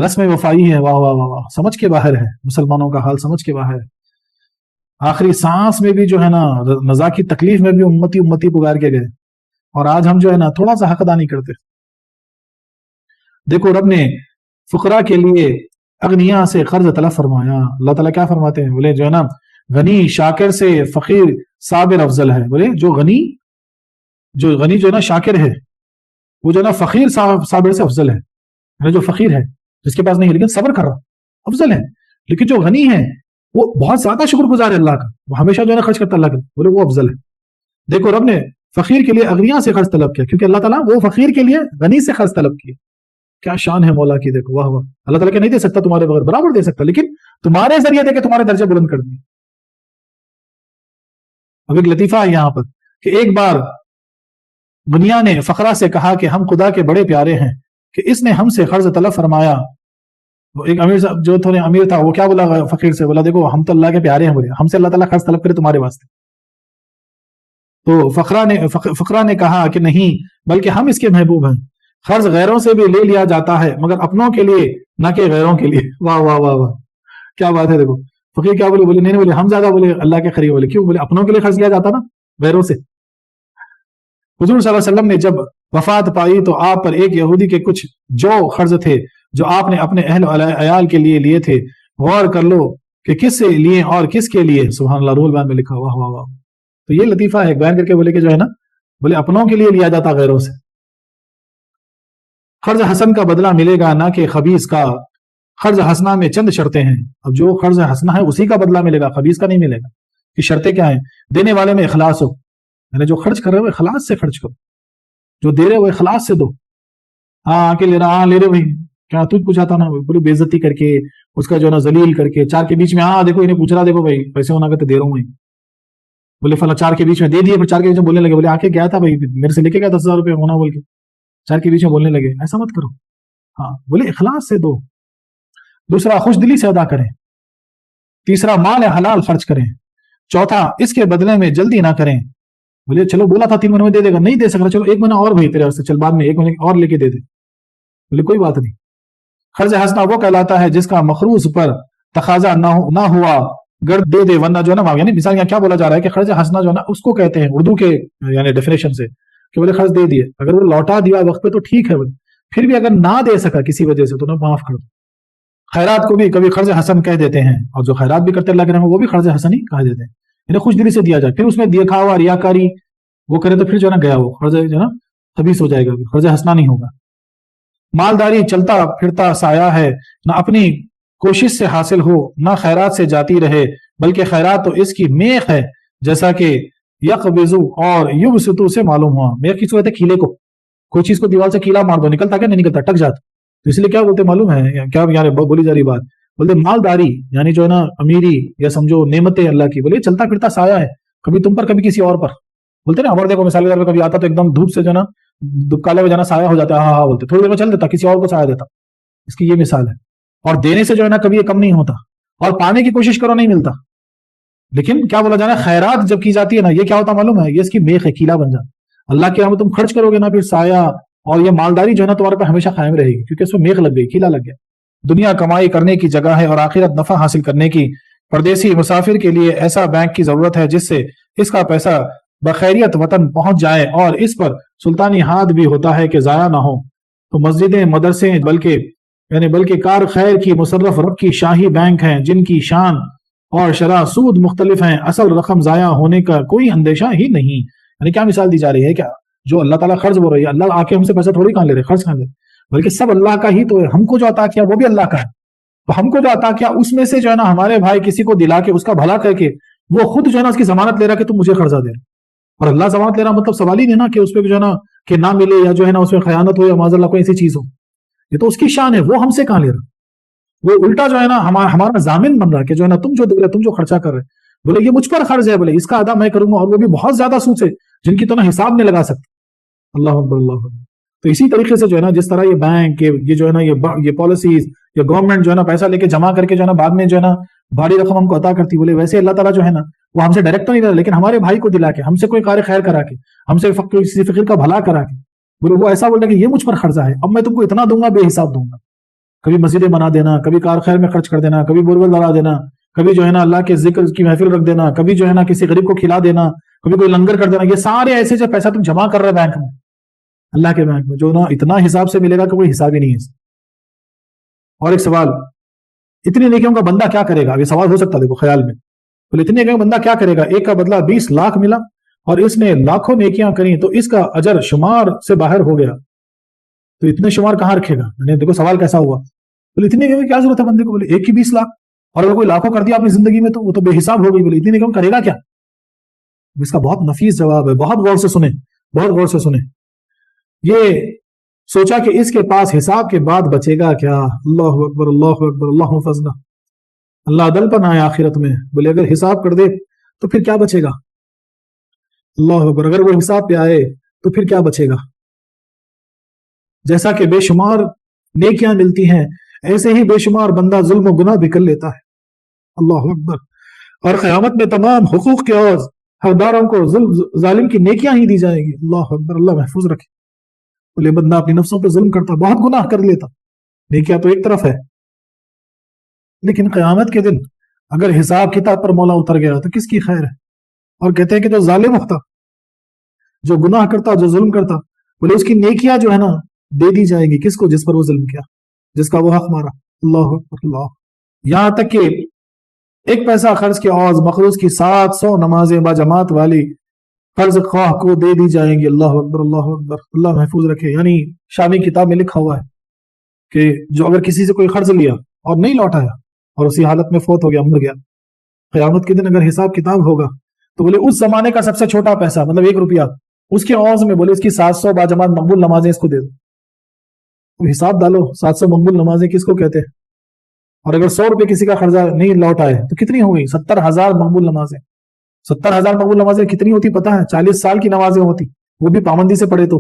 رسم وفائی ہے. واہ واہ واہ واہ. سمجھ کے باہر ہے مسلمانوں کا حال، سمجھ کے باہر ہے. آخری سانس میں بھی جو ہے نا نزا کی تکلیف میں بھی امتی پکار کے گئے، اور آج ہم جو ہے نا تھوڑا سا حق ادا نہیں کرتے. دیکھو رب نے فقراء کے لیے اغنیاء سے قرض طلب فرمایا. اللہ تعالیٰ کیا فرماتے ہیں؟ بولے جو ہے نا غنی شاکر سے فقیر صابر افضل ہے. بولے جو غنی جو ہے نا شاکر ہے، وہ جو ہے نا فقیر صابر سے افضل ہے. جو فقیر ہے جس کے پاس نہیں ہے لیکن صبر کر رہا افضل ہے. لیکن جو غنی ہے وہ بہت زیادہ شکر گزار ہے اللہ کا، وہ ہمیشہ جو ہے نا خرچ کرتا اللہ کا، بولے وہ افضل ہے. دیکھو رب نے فقیر کے لیے اغنیاء سے قرض طلب کیا، کیونکہ اللہ تعالیٰ وہ فقیر کے لیے غنی سے قرض طلب کیا. کیا شان ہے مولا کی. دیکھو واہ واہ. اللہ تعالیٰ کہ نہیں دے سکتا تمہارے بغیر، برابر دے سکتا، لیکن تمہارے ذریعے دے کے تمہارے درجے بلند کر دیے. اب ایک لطیفہ ہے یہاں پر کہ ایک بار دنیا نے فقراء سے کہا کہ ہم خدا کے بڑے پیارے ہیں کہ اس نے ہم سے قرض طلب فرمایا. وہ ایک امیر صاحب جو تھوڑے امیر تھا، وہ کیا بولا فقیر سے؟ بولا دیکھو ہم تو اللہ کے پیارے ہیں، بولے ہم سے اللہ تعالیٰ قرض طلب کرے تمہارے واسطے. تو فقراء نے کہا کہ نہیں، بلکہ ہم اس کے محبوب ہیں. قرض غیروں سے بھی لے لیا جاتا ہے مگر اپنوں کے لیے نہ کہ غیروں کے لیے. واہ واہ واہ واہ، کیا بات ہے. دیکھو فقیر کیا بولے نہیں بولے ہم زیادہ بولے اللہ کے قریب بولے. کیوں بولے اپنوں کے لیے قرض لیا جاتا نا غیروں سے. حضور صلی اللہ علیہ وسلم نے جب وفات پائی تو آپ پر ایک یہودی کے کچھ جو قرض تھے جو آپ نے اپنے اہل عیال کے لیے لیے تھے. غور کر لو کہ کس سے لیے اور کس کے لیے. سبحان اللہ، رول بیان میں لکھا. واہ واہ واہ. تو یہ لطیفہ ہے بیان کر کے بولے کہ جو ہے نا بولے اپنوں کے لیے لیا جاتا غیروں سے. قرض حسن کا بدلہ ملے گا نہ کہ خبیث کا. قرض حسنہ میں چند شرطیں ہیں. اب جو قرض حسنہ ہے اسی کا بدلہ ملے گا، خبیث کا نہیں ملے گا. کہ شرطیں کیا ہیں؟ دینے والے میں اخلاص ہو، یعنی جو خرچ کر رہے ہو اخلاص سے خرچ کرو، جو دے رہے ہو اخلاص سے دو. ہاں کے لے رہا، ہاں لے رہے بھائی کیا تجھ پوچھا تھا نا، پوری بے عزتی کر کے اس کا جو ہے نا ذلیل کر کے چار کے بیچ میں. ہاں دیکھو انہیں پوچھ رہا، دیکھو بھائی پیسے ہونا کہ دے رہا ہوں میں. بولے فلاں چار کے بیچ میں دے دیے، پھر چار کے بیچ میں بولنے لگے بولے آ کے گیا تھا بھائی میرے سے لے کے گیا 10,000 روپے ہونا بول کے چار کے بیچ میں بولنے لگے. ایسا مت کرو. ہاں بولے اخلاص سے دو. دوسرا خوش دلی سے ادا کریں. تیسرا مال حلال خرچ کریں. چوتھا اس کے بدلے میں جلدی نہ کریں. بولے چلو بولا تھا 3 مہینے میں دے دے گا، نہیں دے سک رہا، چلو 1 مہینہ اور بھائی تیرے سے، چل بعد میں 1 مہینے اور لے کے دے دے. بولے کوئی بات نہیں. قرض حسنہ وہ کہلاتا ہے جس کا مخروض پر تقاضا نہ ہوا گرد دے دے ورنہ جو ہے نا، یعنی مثال یہاں کیا بولا جا رہا ہے کہ قرض حسنہ جو ہے نا اس کو کہتے ہیں اردو کے یعنی ڈیفینیشن سے کہ بولے قرض دے دیے، اگر وہ لوٹا دیا وقت پہ تو ٹھیک ہے، پھر بھی اگر نہ دے سکا کسی وجہ سے تو انہیں معاف کر دو. خیرات کو بھی کبھی قرض حسن کہہ دیتے ہیں، اور جو خیرات بھی کرتے اللہ کے نام وہ بھی قرض حسن ہی کہہ دیتے ہیں، یعنی خوش دلی سے دیا جائے. پھر اس میں دیکھا ہوا ریاکاری وہ کرے تو پھر جو ہے نا گیا وہ قرض جو ہے نا خبیث ہو جائے گا، قرض حسنہ نہیں ہوگا. مالداری چلتا پھرتا سایہ ہے، نہ اپنی کوشش سے حاصل ہو نہ خیرات سے جاتی رہے، بلکہ خیرات تو اس کی میخ ہے جیسا کہ یقبض اور یبسط سے معلوم ہوا. میخ کس کو کہتے ہیں؟ کیلے کو. کوئی چیز کو دیوار سے کیلا مار دو نکلتا کیا؟ نہیں نکلتا، ٹک جاتا. تو اس لیے کیا بولتے معلوم ہے کیا یار بولی جا رہی بات؟ بولتے مالداری یعنی جو ہے نا امیری یا سمجھو نعمتیں اللہ کی، بولے چلتا پھرتا سایہ ہے، کبھی تم پر کبھی کسی اور پر. بولتے نا اور دیکھو مثال کے طور پہ کبھی آتا تو ایک دم دھوپ سے جو ہے نا کالے میں جانا سایہ ہو جاتا ہے، ہاں ہاں بولتے تھوڑی دیر میں چل دیتا کسی اور کو سایہ دیتا. اس کی یہ مثال ہے. اور دینے سے جو ہے نا کبھی یہ کم نہیں ہوتا، اور پانے کی کوشش کرو نہیں ملتا. لیکن کیا بولا جا رہا ہے؟ خیرات جب کی جاتی ہے نا یہ کیا ہوتا معلوم ہے؟ یہ اس کی میخ ہے، کیلا بن جاتا. اللہ کے یہاں تم خرچ کرو گے نا پھر سایہ اور یہ مالداری جو ہے نا تمہارے پہ ہمیشہ قائم رہے گی، کیونکہ اس میں میخ لگ گئی، کیلا لگ گیا. دنیا کمائی کرنے کی جگہ ہے اور آخرت نفع حاصل کرنے کی. پردیسی مسافر کے لیے ایسا بینک کی ضرورت ہے جس سے اس کا پیسہ بخیریت وطن پہنچ جائے اور اس پر سلطانی ہاتھ بھی ہوتا ہے کہ ضائع نہ ہو. تو مسجدیں مدرسے بلکہ کار خیر کی مصرف رب کی شاہی بینک ہیں جن کی شان اور شرح سود مختلف ہیں، اصل رقم ضائع ہونے کا کوئی اندیشہ ہی نہیں. یعنی کیا مثال دی جا رہی ہے؟ کیا جو اللہ تعالیٰ قرض بول رہی ہے، اللہ آ کے ہم سے پیسہ تھوڑی کہاں لے رہے، قرض کہاں لے، بلکہ سب اللہ کا ہی تو ہے. ہم کو جو عطا کیا وہ بھی اللہ کا ہے، تو ہم کو جو عطا کیا اس میں سے جو ہے نا ہمارے بھائی کسی کو دلا کے اس کا بھلا کر کے وہ خود جو ہے نا اس کی ضمانت لے رہا کہ تم مجھے قرضہ دے رہے. اور اللہ ضمانت لے رہا مطلب سوال ہی نہیں نا کہ اس پہ جو ہے نا کہ نہ ملے یا جو ہے نا اس میں خیانت ہو یا معاذ اللہ کوئی ایسی چیز ہو. یہ تو اس کی شان ہے، وہ ہم سے کہاں لے رہا. وہ الٹا جو ہے نا ہمارا ضامن بن رہا کہ جو ہے نا تم جو دے رہے، تم جو خرچہ کر رہے، بولے یہ مجھ پر قرض ہے، بولے اس کا ادا میں کروں گا، اور وہ بھی بہت زیادہ سود سے جن کی تو نا حساب نہیں لگا سکتا. اللہ اکبر اللہ اکبر. تو اسی طریقے سے جو ہے نا جس طرح یہ بینک یہ جو ہے نا یہ پالیسیز یہ گورنمنٹ جو ہے نا پیسہ لے کے جمع کر کے جو ہے نا بعد میں جو ہے نا بھاری رقم ہم کو عطا کرتی، بولے ویسے اللہ تعالیٰ جو ہے نا وہ ہم سے ڈائریکٹ تو نہیں رہا لیکن ہمارے بھائی کو دلا کے، ہم سے کوئی کار خیر کرا کے، ہم سے کسی فقیر کا بھلا کرا کے، بولے وہ ایسا بول رہا کہ یہ مجھ پر قرضہ ہے، اب میں تم کو اتنا دوں گا بے حساب دوں گا. کبھی مسجدیں بنا دینا، کبھی کار خیر میں خرچ کر دینا، کبھی بورول ڈالا دینا، کبھی جو ہے نا اللہ کے ذکر کی محفل رکھ دینا، کبھی جو ہے نا کسی غریب کو کھلا دینا، کبھی کوئی لنگر کر دینا. یہ سارے ایسے جو پیسہ تم جمع کر رہے بینک میں، اللہ کے بینک میں، جو نا اتنا حساب سے ملے گا کہ کوئی حساب ہی نہیں ہے. اور ایک سوال، اتنی نیکیوں کا بندہ کیا کرے گا؟ یہ سوال ہو سکتا ہے دیکھو خیال میں، بولے اتنے نیکیوں کا بندہ کیا کرے گا؟ ایک کا بدلہ 20 لاکھ ملا اور اس نے لاکھوں نیکیاں کریں تو اس کا اجر شمار سے باہر ہو گیا، تو اتنے شمار کہاں رکھے گا؟ یعنی دیکھو سوال کیسا ہوا. بولے اتنی نیکیوں کی کیا ضرورت ہے بندے کو؟ بولے ایک کی 20 لاکھ، اور اگر کوئی لاکھوں کر دیا اپنی زندگی میں تو وہ تو بے حساب ہو گئی. بولے اتنی نیکیوں کرے گا کیا؟ اس کا بہت نفیس جواب ہے، بہت غور سے سنیں، بہت غور سے سنیں. یہ سوچا کہ اس کے پاس حساب کے بعد بچے گا کیا؟ اللہ اکبر اللہ اکبر اللہ فضلہ. اللہ عدل پر نہ آئے آخرت میں. بولے اگر حساب کر دے تو پھر کیا بچے گا؟ اللہ اکبر. اگر وہ حساب پہ آئے تو پھر کیا بچے گا؟ جیسا کہ بے شمار نیکیاں ملتی ہیں ایسے ہی بے شمار بندہ ظلم و گناہ بھی کر لیتا ہے. اللہ اکبر. اور قیامت میں تمام حقوق کے عوض حقداروں کو ظالم کی نیکیاں ہی دی جائے گی. اللہ اکبر. اللہ محفوظ رکھے. بولے بندہ اپنی نفسوں پہ ظلم کرتا، بہت گناہ کر لیتا، نیکیاں تو ایک طرف ہے، لیکن قیامت کے دن اگر حساب کتاب پر مولا اتر گیا تو کس کی خیر ہے؟ اور کہتے ہیں کہ جو ظالم ہوتا، جو گناہ کرتا، جو ظلم کرتا، بولے اس کی نیکیاں جو ہے نا دے دی جائیں گی کس کو؟ جس پر وہ ظلم کیا، جس کا وہ حق مارا۔ اللہ اکبر اللہ، یہاں تک کہ ایک پیسہ خرچ کے عوض مخلوق کی 700 نمازیں با جماعت والی قرض خواہ کو دے دی جائیں گی۔ اللہ اکبر اللہ اکبر، اللہ محفوظ رکھے۔ یعنی شامی کتاب میں لکھا ہوا ہے کہ جو اگر کسی سے کوئی قرض لیا اور نہیں لوٹایا اور اسی حالت میں فوت ہو گیا، مر گیا، قیامت کے دن اگر حساب کتاب ہوگا تو بولے اس زمانے کا سب سے چھوٹا پیسہ مطلب 1 روپیہ، اس کے عوض میں بولے اس کی 700 با جماعت مقبول نمازیں اس کو دے دو۔ تو حساب ڈالو 700 مقبول نمازیں کس کو کہتے ہیں؟ اور اگر 100 روپے کسی کا قرضہ نہیں لوٹ آئے تو کتنی ہو گئی؟ 70,000 مقبول نمازیں۔ 70,000 مقبول نمازیں کتنی ہوتی پتہ ہے؟ 40 سال کی نمازیں ہوتی، وہ بھی پابندی سے پڑھے تو۔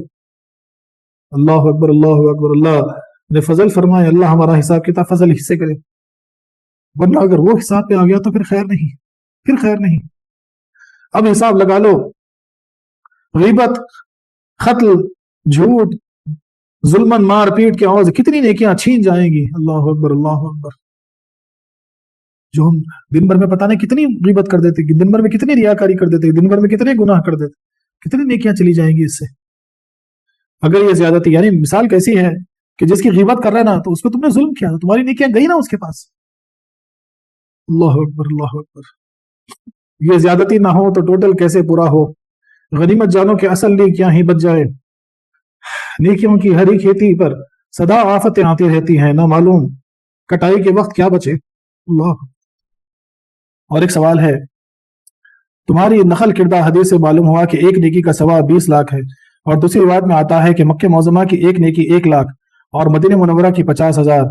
اللہ اکبر اللہ اکبر، اللہ نے فضل فرمائے، اللہ ہمارا حساب کتاب فضل ہی سے کرے، ورنہ اگر وہ حساب پہ آ گیا تو پھر خیر نہیں، پھر خیر نہیں۔ اب حساب لگا لو، غیبت، قتل، جھوٹ، ظلمن، مار پیٹ کے عوض کتنی نیکیاں چھین جائیں گی۔ اللہ اکبر اللہ اکبر، جو ہم دن بھر میں پتہ نہیں کتنی غیبت کر دیتے، دن بھر میں کتنی ریاکاری کر دیتے، دن بھر میں کتنے گناہ کر دیتے، کتنی نیکیاں چلی جائیں گی اس سے اگر یہ زیادتی۔ یعنی مثال کیسی ہے کہ جس کی غیبت کر رہا ہے نا تو اس کو تم نے ظلم کیا، تمہاری نیکیاں گئی نا اس کے پاس۔ اللہ اکبر اللہ اکبر، یہ زیادتی نہ ہو تو ٹوٹل کیسے پورا ہو۔ غنیمت جانو کہ اصل نیکیاں ہی بچ جائے، نیکیوں کی ہری کھیتی پر سدا آفتیں آتی رہتی ہیں، نہ معلوم کٹائی کے وقت کیا بچے۔ اللہ۔ اور ایک سوال ہے، تمہاری نقل کردہ حدیث سے معلوم ہوا کہ ایک نیکی کا ثواب 20 لاکھ ہے، اور دوسری روایت میں آتا ہے کہ مکہ معظمہ کی ایک نیکی 1 لاکھ اور مدینہ منورہ کی 50,000،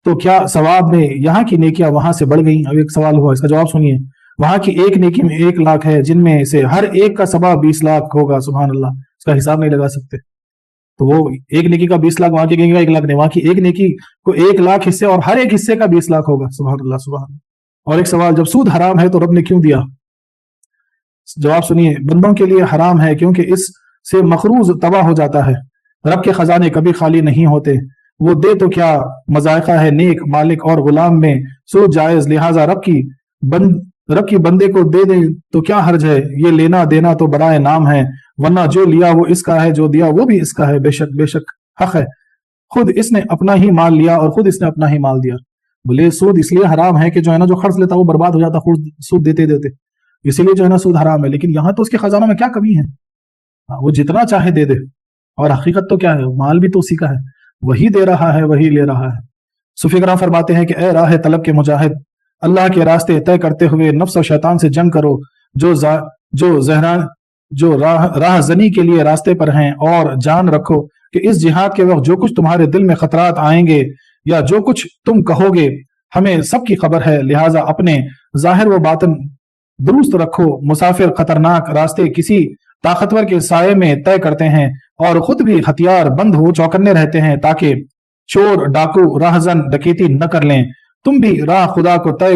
تو کیا ثواب میں یہاں کی نیکیاں وہاں سے بڑھ گئیں؟ اب ایک سوال ہوا، اس کا جواب سنیے۔ وہاں کی ایک نیکی میں 1 لاکھ ہے، جن میں سے ہر ایک کا ثواب 20 لاکھ ہوگا۔ سبحان اللہ، اس کا حساب نہیں لگا سکتے۔ تو وہ ایک نیکی کا 20 لاکھ، وہاں کی گا 1 لاکھ نہیں، وہاں کی ایک نیکی کو 1 لاکھ حصے اور ہر ایک حصے کا 20 لاکھ ہوگا۔ سبحان اللہ سبحان اللہ۔ اور ایک سوال، جب سود حرام ہے تو رب نے کیوں دیا؟ جواب سنیے، بندوں کے لیے حرام ہے کیونکہ اس سے مقروض تباہ ہو جاتا ہے۔ رب کے خزانے کبھی خالی نہیں ہوتے، وہ دے تو کیا مذائقہ ہے، نیک مالک اور غلام میں سود جائز، لہٰذا رب کی بندے کو دے دیں تو کیا حرج ہے، یہ لینا دینا تو برائے نام ہے، ورنہ جو لیا وہ اس کا ہے، جو دیا وہ بھی اس کا ہے، بے شک حق ہے، خود اس نے اپنا ہی مال لیا اور خود اس نے اپنا ہی مال دیا۔ بولے سود اس لیے حرام ہے کہ جو ہے نا جو قرض لیتا وہ برباد ہو جاتا سود دیتے دیتے، اسی لیے جو ہے نا سود حرام ہے۔ لیکن یہاں تو اس کے خزانوں میں کیا کمی ہے، وہ جتنا چاہے دے دے، اور حقیقت تو کیا ہے، مال بھی تو اسی کا ہے، وہی دے رہا ہے وہی لے رہا ہے۔ صوفی کرام فرماتے ہیں کہ اے راہ طلب کے مجاہد، اللہ کے راستے طے کرتے ہوئے نفس و شیطان سے جنگ کرو، جو راہ زنی کے لیے راستے پر ہیں، اور جان رکھو کہ اس جہاد کے وقت جو کچھ تمہارے دل میں خطرات آئیں گے یا جو کچھ تم کہو گے ہمیں سب کی خبر ہے، لہٰذا اپنے ظاہر و باطن درست رکھو۔ مسافر خطرناک راستے کسی طاقتور کے سائے میں طے کرتے ہیں اور خود بھی ہتھیار بند ہو چوکنے رہتے ہیں تاکہ چور ڈاکو راہزن ڈکیتی نہ کر لیں۔ تم بھی راہ خدا کو طے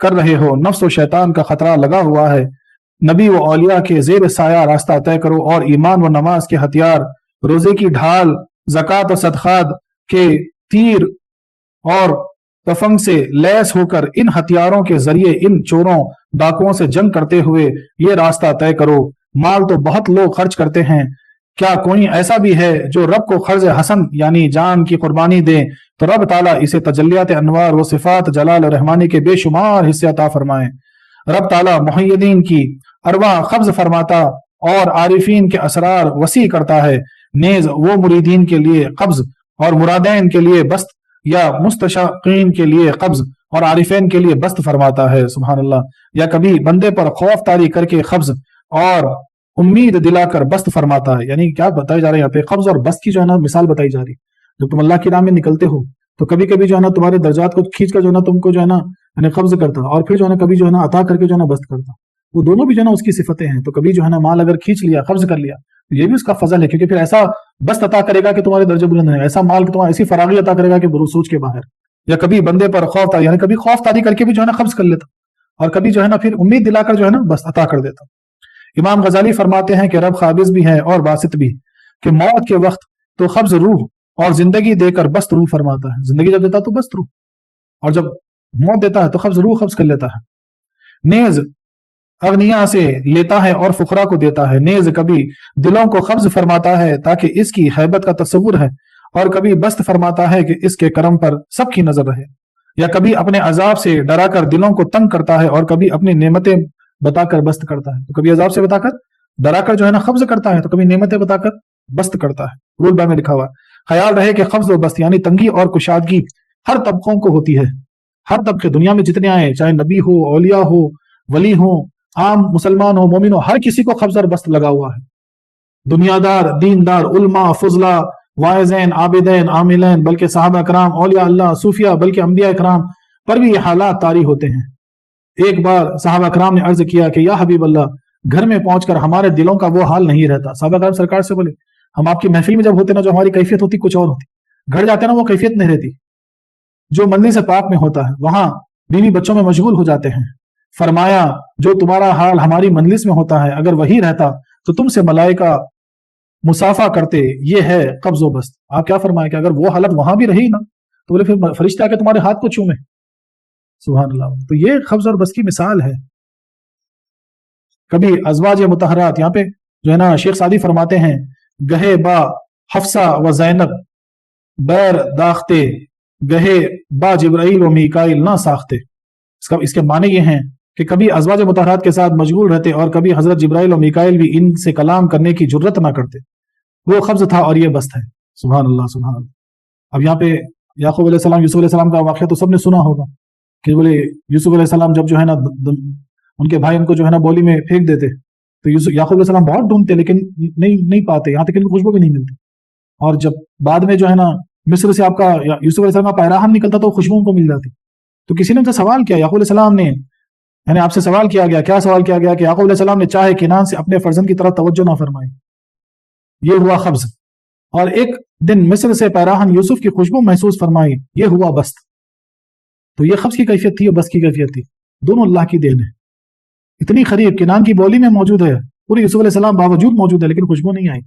کر رہے ہو، نفس و شیطان کا خطرہ لگا ہوا ہے، نبی و اولیاء کے زیر سایہ راستہ طے کرو، اور ایمان و نماز کے ہتھیار، روزے کی ڈھال، زکوٰۃ و صدقات کے تیر اور تفنگ سے لیس ہو کر ان ہتھیاروں کے ذریعے ان چوروں ڈاکوؤں سے جنگ کرتے ہوئے یہ راستہ طے کرو۔ مال تو بہت لوگ خرچ کرتے ہیں، کیا کوئی ایسا بھی ہے جو رب کو خرج حسن یعنی جان کی قربانی دے تو رب تعالیٰ اسے تجلیات انوار و صفات جلال و رحمانی کے بے شمار حصے عطا فرمائے۔ رب تعالیٰ محی الدین کی ارواح قبض فرماتا اور عارفین کے اسرار وسیع کرتا ہے، نیز وہ مریدین کے لیے قبض اور مرادین کے لیے بست یا مستشاقین کے لیے قبض اور عارفین کے لیے بست فرماتا ہے۔ سبحان اللہ۔ یا کبھی بندے پر خوف طاری کر کے قبض اور امید دلا کر بست فرماتا ہے۔ یعنی کیا بتائی جا رہی ہے یہاں پہ، قبض اور بست کی جو ہے نا مثال بتائی جا رہی ہے۔ جب تم اللہ کی راہ میں نکلتے ہو تو کبھی کبھی جو ہے نا تمہارے درجات کو کھینچ کر جو ہے نا تم کو جو ہے نا یعنی قبض کرتا، اور پھر جو ہے نا کبھی جو ہے نا عطا کر کے جو ہے نا بست کرتا، وہ دونوں بھی جو ہے نا اس کی صفتیں ہیں۔ تو کبھی جو ہے نا مال اگر کھینچ لیا، قبض کر لیا، تو یہ بھی اس کا فضل ہے، کیونکہ پھر ایسا بست عطا کرے گا کہ تمہارے درجے بلند ہیں، ایسا مال کہ تمہارا ایسی فراغی عطا کرے گا کہ سوچ کے باہر۔ یا کبھی بندے پر خوف تاری، یعنی کبھی خوف تاری کر کے بھی جو ہے نا قبض کر لیتا، اور کبھی جو ہے نا پھر امید دلا کر جو ہے نا بس عطا کر دیتا۔ امام غزالی فرماتے ہیں کہ رب قابض بھی ہے اور باسط بھی، کہ موت کے وقت تو قبض روح اور زندگی دے کر بست روح فرماتا ہے. زندگی جب دیتا ہے تو بست روح، اور جب موت دیتا ہے تو قبض روح قبض کر لیتا ہے. نیز اغنیا سے لیتا ہے اور فقراء کو دیتا ہے. نیز کبھی دلوں کو قبض فرماتا ہے تاکہ اس کی ہیبت کا تصور ہے، اور کبھی بست فرماتا ہے کہ اس کے کرم پر سب کی نظر رہے. یا کبھی اپنے عذاب سے ڈرا کر دلوں کو تنگ کرتا ہے، اور کبھی اپنی نعمتیں بتا کر بست کرتا ہے. تو کبھی عذاب سے بتا کر ڈرا کر جو ہے نا قبض کرتا ہے، تو کبھی نعمتیں بتا کر بست کرتا ہے. رول بائے میں لکھا ہوا. خیال رہے کہ قبض و بست یعنی تنگی اور کشادگی ہر طبقوں کو ہوتی ہے. ہر طبقے دنیا میں جتنے آئے، چاہے نبی ہو، اولیاء ہو، ولی ہو، عام مسلمان ہو، مومن ہو، ہر کسی کو قبض اور بست لگا ہوا ہے. دنیا دار، دیندار، علماء، فضلاء، واعظین، عابدین، عاملین، بلکہ صحابہ کرام، اولیاء اللہ، صوفیاء، بلکہ انبیاء کرام پر بھی یہ حالات طاری ہوتے ہیں. ایک بار صحابہ کرام نے عرض کیا کہ یا حبیب اللہ، گھر میں پہنچ کر ہمارے دلوں کا وہ حال نہیں رہتا. صحابہ کرام سرکار سے بولے ہم آپ کی محفل میں جب ہوتے نا، جو ہماری کیفیت ہوتی کچھ اور ہوتی، گھر جاتے نا وہ کیفیت نہیں رہتی. جو مندی سے پاک میں ہوتا ہے وہاں بیوی بچوں میں مشغول ہو جاتے ہیں. فرمایا جو تمہارا حال ہماری مجلس میں ہوتا ہے اگر وہی رہتا تو تم سے ملائکہ مسافہ کرتے. یہ ہے قبض و بست. آپ کیا فرمائے کہ اگر وہ حالت وہاں بھی رہی نا تو بولے پھر فرشتہ آ کے تمہارے ہاتھ کو چومے. سبحان اللہ. تو یہ قبض اور بست کی مثال ہے. کبھی ازواج مطہرات، یہاں پہ جو ہے نا شیخ سعدی فرماتے ہیں گہے با حفصہ و زینب بیر داختے، گہے با جبرائیل و میکائیل نہ ساختے. اس کے معنی یہ ہیں کہ کبھی ازواج مطہرات کے ساتھ مشغول رہتے اور کبھی حضرت جبرائیل و میکائیل بھی ان سے کلام کرنے کی جرت نہ کرتے. وہ قبض تھا اور یہ بست ہے. سبحان اللہ سبحان اللہ. اب یہاں پہ یعقوب علیہ السلام، یوسف علیہ السلام کا واقعہ تو سب نے سنا ہوگا کہ بولے یوسف علیہ السلام جب جو ہے نا ان کے بھائی ان کو جو ہے نا بولی میں پھینک دیتے تو یعقوب علیہ السلام بہت ڈھونڈتے لیکن نہیں پاتے، یہاں تک ان کو خوشبو بھی نہیں ملتی. اور جب بعد میں جو ہے نا مصر سے آپ کا یوسف علیہ السلام کا پیراہن نکلتا تو خوشبو ان کو مل جاتی. تو کسی نے ان سے سوال کیا، یعقوب علیہ السلام نے، یعنی آپ سے سوال کیا گیا، کیا سوال کیا گیا کہ یعقوب علیہ السلام نے چاہے کنان سے اپنے فرزند کی طرف توجہ نہ فرمائی. یہ ہوا قبض. اور ایک دن مصر سے پیراہن یوسف کی خوشبو محسوس فرمائی. یہ ہوا بست. تو یہ قبض کی کیفیت تھی اور بست کی کیفیت تھی. دونوں اللہ کی دین ہے. اتنی قریب کنان کی بولی میں موجود ہے، پورے یوسف علیہ السلام باوجود موجود ہے لیکن خوشبو نہیں آئی.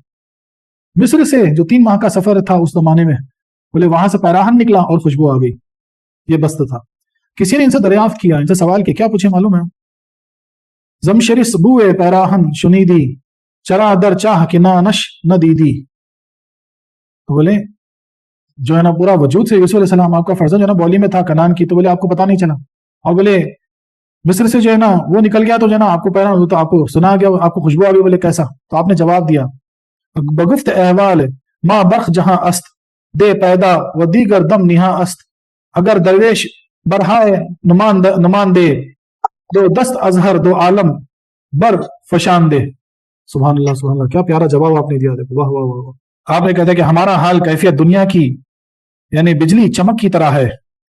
مصر سے جو 3 ماہ کا سفر تھا اس زمانے میں، بولے وہاں سے پیراہن نکلا اور خوشبو آ گئی. یہ بست تھا. کسی نے ان سے دریافت کیا، ان سے سوال کیا، کیا پوچھے معلوم ہے؟ زمشرس بوئے پیراہن شنیدی چرا در چاہ کنانش نہ دیدی. تو بولے جو ہے نا پورا وجود سے یوسف علیہ السلام آپ کا فرزند جو ہے نا بولی میں تھا کنان کی، تو بولے آپ کو پتا نہیں چلا. اور بولے مصر سے جو ہے نا وہ نکل گیا تو جو ہے نا آپ کو پیراہن تو آپ کو سنا گیا، آپ کو خوشبو آ گئی. بولے کیسا؟ تو آپ نے جواب دیا بگفت احوال ما برخ جہاں است دے پیدا و دیگر دم نہا است. اگر درویش برہائے نمان دے دو دست ازہر دو عالم بر فشان دے. سبحان اللہ سبحان اللہ. کیا پیارا جواب آپ نے دیا. دیکھو واہ واہ واہ. آپ نے کہتے کہ ہمارا حال کیفیت دنیا کی یعنی بجلی چمک کی طرح ہے،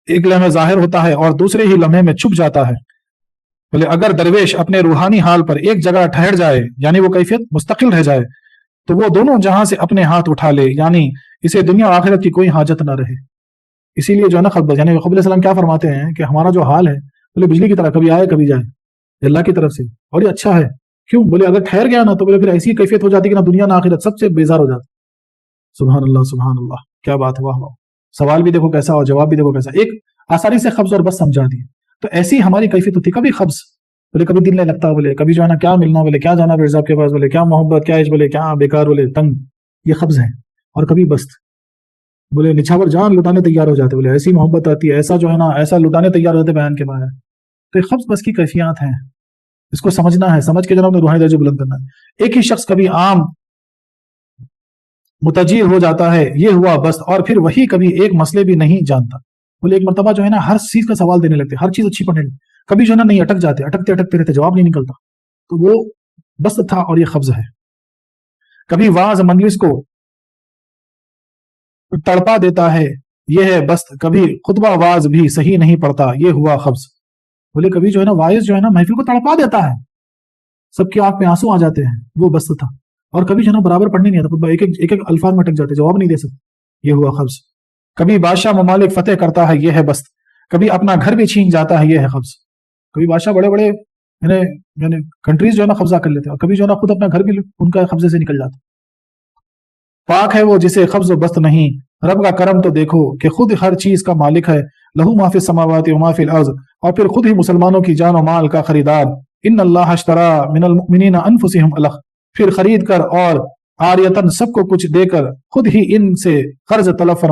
ایک لمحے ظاہر ہوتا ہے اور دوسرے ہی لمحے میں چھپ جاتا ہے. بولے اگر درویش اپنے روحانی حال پر ایک جگہ ٹھہر جائے یعنی وہ کیفیت مستقل رہ جائے تو وہ دونوں جہاں سے اپنے ہاتھ اٹھا لے یعنی اسے دنیا و آخرت کی کوئی حاجت نہ رہے. اسی لیے جو ہے نا قبض، یعنی یعقوب علیہ السلام کیا فرماتے ہیں کہ ہمارا جو حال ہے بولے بجلی کی طرح کبھی آئے کبھی جائے، اللہ کی طرف سے. اور یہ اچھا ہے. کیوں؟ بولے اگر ٹھہر گیا نا تو بولے پھر ایسی کیفیت ہو جاتی کہ نہ دنیا نہ آخرت، سب سے بیزار ہو جاتی. سبحان اللہ سبحان اللہ. کیا بات ہے. واہ واہ. سوال بھی دیکھو کیسا اور جواب بھی دیکھو کیسا. ایک آسانی سے قبض اور بس سمجھا دی. تو ایسی ہماری کیفیت ہوتی. کبھی قبض بولے کبھی دل نہیں لگتا، بولے کبھی جو ہے نا کیا ملنا، بولے کیا جانا مرزا کے پاس، بولے کیا محبت، کیا عشق، بولے کیا بیکار، بولے تنگ. یہ قبض ہے. اور کبھی بست بولے نچھاور جان لٹانے تیار ہو جاتے. بولے ایسی محبت آتی ہے، ایسا جو ہے نا ایسا لٹانے تیار ہو جاتے بیان کے باہر. تو یہ قبض بس کی کیفیات ہیں. اس کو سمجھنا ہے، سمجھ کے جناب نے روحانی درجے بلند کرنا ہے. ایک ہی شخص کبھی عام متجیر ہو جاتا ہے، یہ ہوا بست. اور پھر وہی کبھی ایک مسئلے بھی نہیں جانتا. بولے ایک مرتبہ جو ہے نا ہر چیز کا سوال دینے لگتے، ہر چیز اچھی پڑھنے لگتے. کبھی جو ہے نا نہیں اٹک جاتے، اٹکتے اٹکتے رہتے، جواب نہیں نکلتا. تو وہ بست تھا اور یہ قبض ہے. کبھی واز مجلس کو تڑپا دیتا ہے، یہ ہے بست. کبھی خطبہ واز بھی صحیح نہیں پڑتا، یہ ہوا قبض. بولے کبھی جو ہے نا وائز جو ہے نا محفل کو تڑپا دیتا ہے، سب کی آنکھ میں آنسو آ جاتے ہیں، وہ بست تھا. اور کبھی جو ہے نا برابر پڑھنے نہیں آتا، خطبہ ایک ایک الفاظ میں اٹک جاتے، جواب نہیں دے سکتے، یہ ہوا قبض. کبھی بادشاہ ممالک فتح کرتا ہے، یہ ہے بست. کبھی اپنا گھر بھی چھین جاتا ہے، یہ ہے قبض. کبھی بادشاہ بڑے بڑے یعنی کنٹریز جو ہے نا قبضہ کر لیتے ہیں، اور کبھی جو ہے نا خود اپنا گھر بھی ان کا قبضے سے نکل جاتا. پاک ہے وہ جسے قبض و بست نہیں، رب کا کرم تو دیکھو کہ خود ہر چیز کا مالک ہے، لہو ما فی السماوات و ما فی الارض، اور پھر خود ہی مسلمانوں کی جان و مال کا خریدار، ان اللہ اشترى من المؤمنین انفسهم الخ، پھر خرید کر اور عاریتن سب کو کچھ دے کر خود ہی ان سے قرض طلب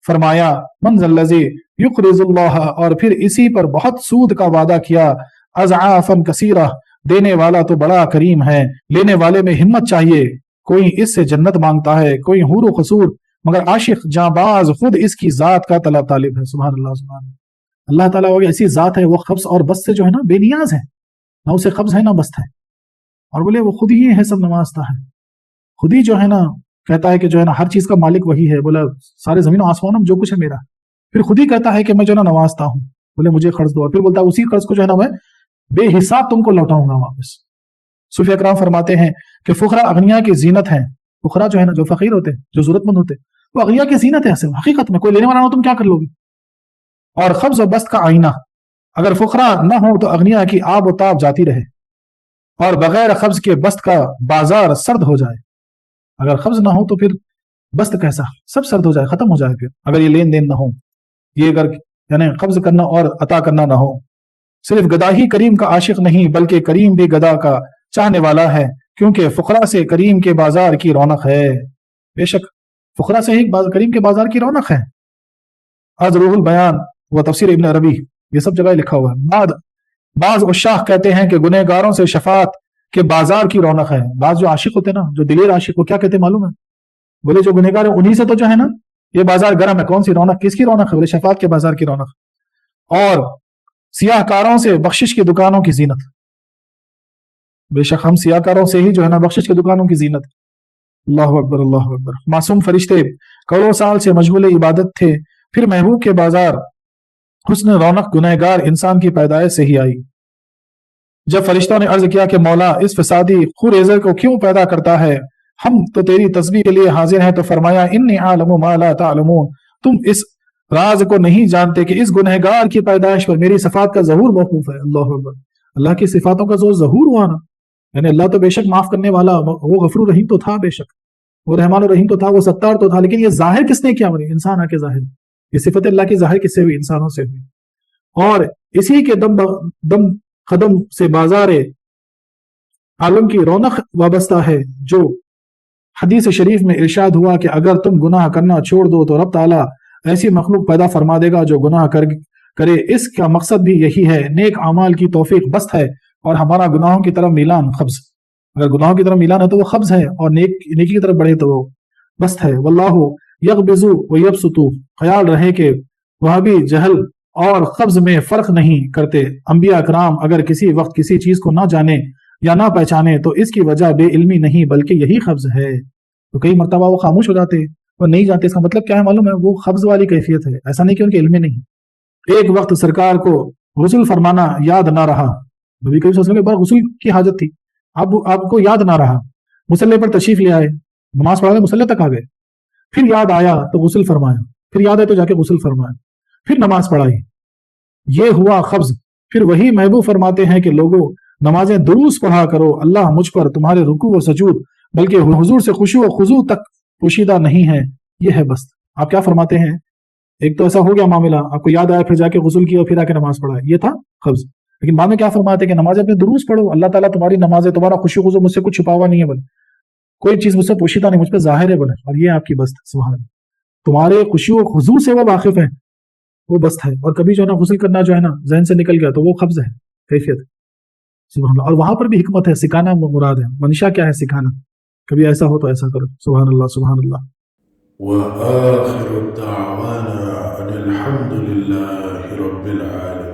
فرمایا، من ذا الذی یقرض اللہ، اور پھر اسی پر بہت سود کا وعدہ کیا، اضعافا کثیرہ، دینے والا تو بڑا کریم ہے، لینے والے میں ہمت چاہیے، کوئی اس سے جنت مانگتا ہے، کوئی حور و قصور، مگر عاشق جاں باز خود اس کی ذات کا طالب ہے۔ سبحان اللہ، سبحان اللہ۔ اللہ تعالیٰ وہ ایسی ذات ہے، وہ قبض اور بست سے جو ہے نا بے نیاز ہے، نہ اسے قبض ہے نہ بست ہے، اور بولے وہ خود ہی ہے سب نوازتا ہے، خود ہی جو ہے نا کہتا ہے کہ جو ہے نا ہر چیز کا مالک وہی ہے، بولا سارے زمین و آسمان میں جو کچھ ہے میرا، پھر خود ہی کہتا ہے کہ میں جو ہے نا نوازتا ہوں، بولے مجھے قرض دو، اور پھر بولتا ہے اسی قرض کو جو ہے نا میں بے حساب تم کو لوٹاؤں گا واپس۔ صوفیہ اکرام فرماتے ہیں کہ فقراء اغنیاء کی زینت ہیں، فقراء جو ہے نا جو فقیر ہوتے ہیں، جو ضرورت مند ہوتے ہیں، وہ اغنیاء کی زینت ہے، اصل حقیقت میں کوئی لینے والا نہ ہو تم کیا کر لو گے۔ اور قبض و بست کا آئینہ، اگر فقراء نہ ہو تو اغنیاء کی آب و تاب جاتی رہے، اور بغیر قبض کے بست کا بازار سرد ہو جائے، اگر قبض نہ ہو تو پھر بست کیسا، سب سرد ہو جائے، ختم ہو جائے، پھر اگر یہ لین دین نہ ہو، یہ اگر یعنی قبض کرنا اور عطا کرنا نہ ہو۔ صرف گدا ہی کریم کا عاشق نہیں بلکہ کریم بھی گدا کا چاہنے والا ہے، کیونکہ فقراء سے کریم کے بازار کی رونق ہے، بے شک فقراء سے ہی کریم کے بازار کی رونق ہے۔ از روح البیان و تفسیر ابن عربی، یہ سب جگہ لکھا ہوا ہے۔ بعض عشاق کہتے ہیں کہ گنہگاروں سے شفاعت کے بازار کی رونق ہے۔ بعض جو عاشق ہوتے ہیں نا، جو دلیر عاشق، وہ کیا کہتے ہیں معلوم ہے؟ بولے جو گنہگار ہے انہی سے تو جو ہے نا یہ بازار گرم ہے۔ کون سی رونق، کس کی رونق ہے؟ بولے شفاعت کے بازار کی رونق۔ اور سیاہ کاروں سے بخشش کی دکانوں کی زینت، بے شک ہم سیاہ کاروں سے ہی جو ہے نا بخشش کی دکانوں کی زینت۔ اللہ اکبر، اللہ اکبر۔ معصوم فرشتے کروڑوں سال سے مشغول عبادت تھے، پھر محبوب کے بازار حسن رونق گنہگار انسان کی پیدائش سے ہی آئی۔ جب فرشتوں نے عرض کیا کہ مولا اس فسادی خوریزر کو کیوں پیدا کرتا ہے، ہم تو تیری تسبیح کے لیے حاضر ہیں، تو فرمایا انی اعلم ما لا تعلمون، تم اس راز کو نہیں جانتے کہ اس گنہگار کی پیدائش پر میری صفات کا ظہور موقوف ہے۔ اللہ اکبر، اللہ کی صفاتوں کا ظہور ہوا نا، یعنی اللہ تو بے شک معاف کرنے والا، وہ غفور رحیم تو تھا، بے شک وہ رحمان الرحیم تو تھا، وہ ستار تو تھا، لیکن یہ ظاہر کس نے کیا؟ انسان آ کے ظاہر، یہ صفت اللہ کی ظاہر کس سے ہوئی؟ انسانوں سے ہوئی۔ اور اسی کے دم قدم سے بازار عالم کی رونق وابستہ ہے، جو حدیث شریف میں ارشاد ہوا کہ اگر تم گناہ کرنا چھوڑ دو تو رب تعالیٰ ایسی مخلوق پیدا فرما دے گا جو گناہ کرے۔ اس کا مقصد بھی یہی ہے، نیک اعمال کی توفیق بست ہے، اور ہمارا گناہوں کی طرف میلان قبض۔ اگر گناہوں کی طرف میلان ہے تو وہ قبض ہے، اور نیکی کی طرف بڑھے تو وہ بست ہے۔ واللہ یقبض و یبسط، خیال رہے کہ وہ بھی جہل اور قبض میں فرق نہیں کرتے۔ انبیاء اکرام اگر کسی وقت کسی چیز کو نہ جانے یا نہ پہچانے تو اس کی وجہ بے علمی نہیں بلکہ یہی قبض ہے۔ تو کئی مرتبہ وہ خاموش ہو جاتے، وہ نہیں جانتے، اس کا مطلب کیا ہے معلوم ہے؟ وہ قبض والی کیفیت ہے، ایسا نہیں کہ ان کے علم میں نہیں۔ ایک وقت سرکار کو غسل فرمانا یاد نہ رہا، نبی کریم صلی اللہ علیہ وسلم کے غسل کی حاجت تھی، آپ کو یاد نہ رہا، مصلی پر تشریف لے آئے، نماز پڑھا کے مصلی تک آ گئے، پھر یاد آیا تو غسل فرمایا، پھر یاد ہے تو جا کے غسل فرمایا، پھر نماز پڑھائی، یہ ہوا قبض۔ پھر وہی محبوب فرماتے ہیں کہ لوگوں نمازیں دروس پڑھا کرو، اللہ مجھ پر تمہارے رکوع و سجود بلکہ حضور سے خشوع و خضوع تک پوشیدہ نہیں ہے، یہ ہے بست۔ آپ کیا فرماتے ہیں؟ ایک تو ایسا ہو گیا معاملہ، آپ کو یاد آیا پھر جا کے غسل کیا، پھر آ کے نماز پڑھا، یہ تھا قبض۔ لیکن بعد میں کیا فرماتے ہیں کہ نمازیں اپنے دروس پڑھو، اللہ تعالیٰ تمہاری نمازیں، تمہارا خشوع و خضوع مجھ سے کچھ چھپاوا نہیں ہے، بل کوئی چیز مجھ سے پوشیدہ نہیں، مجھ پہ ظاہر ہے، بولے، اور یہ آپ کی بست۔ سبحان اللہ، تمہارے خشوع و خضوع سے وہ واقف ہے، وہ بست ہے۔ اور کبھی جو ہے نا غسل کرنا جو ہے نا ذہن سے نکل گیا تو وہ قبض ہے، کیفیت۔ سبحان اللہ، اور وہاں پر بھی حکمت ہے، سکھانا مراد ہے، منشا کیا ہے؟ سکھانا، کبھی ایسا ہو تو ایسا کرو۔ سبحان اللہ، سبحان اللہ۔ وآخر دعوانا ان الحمد للہ رب العالمین۔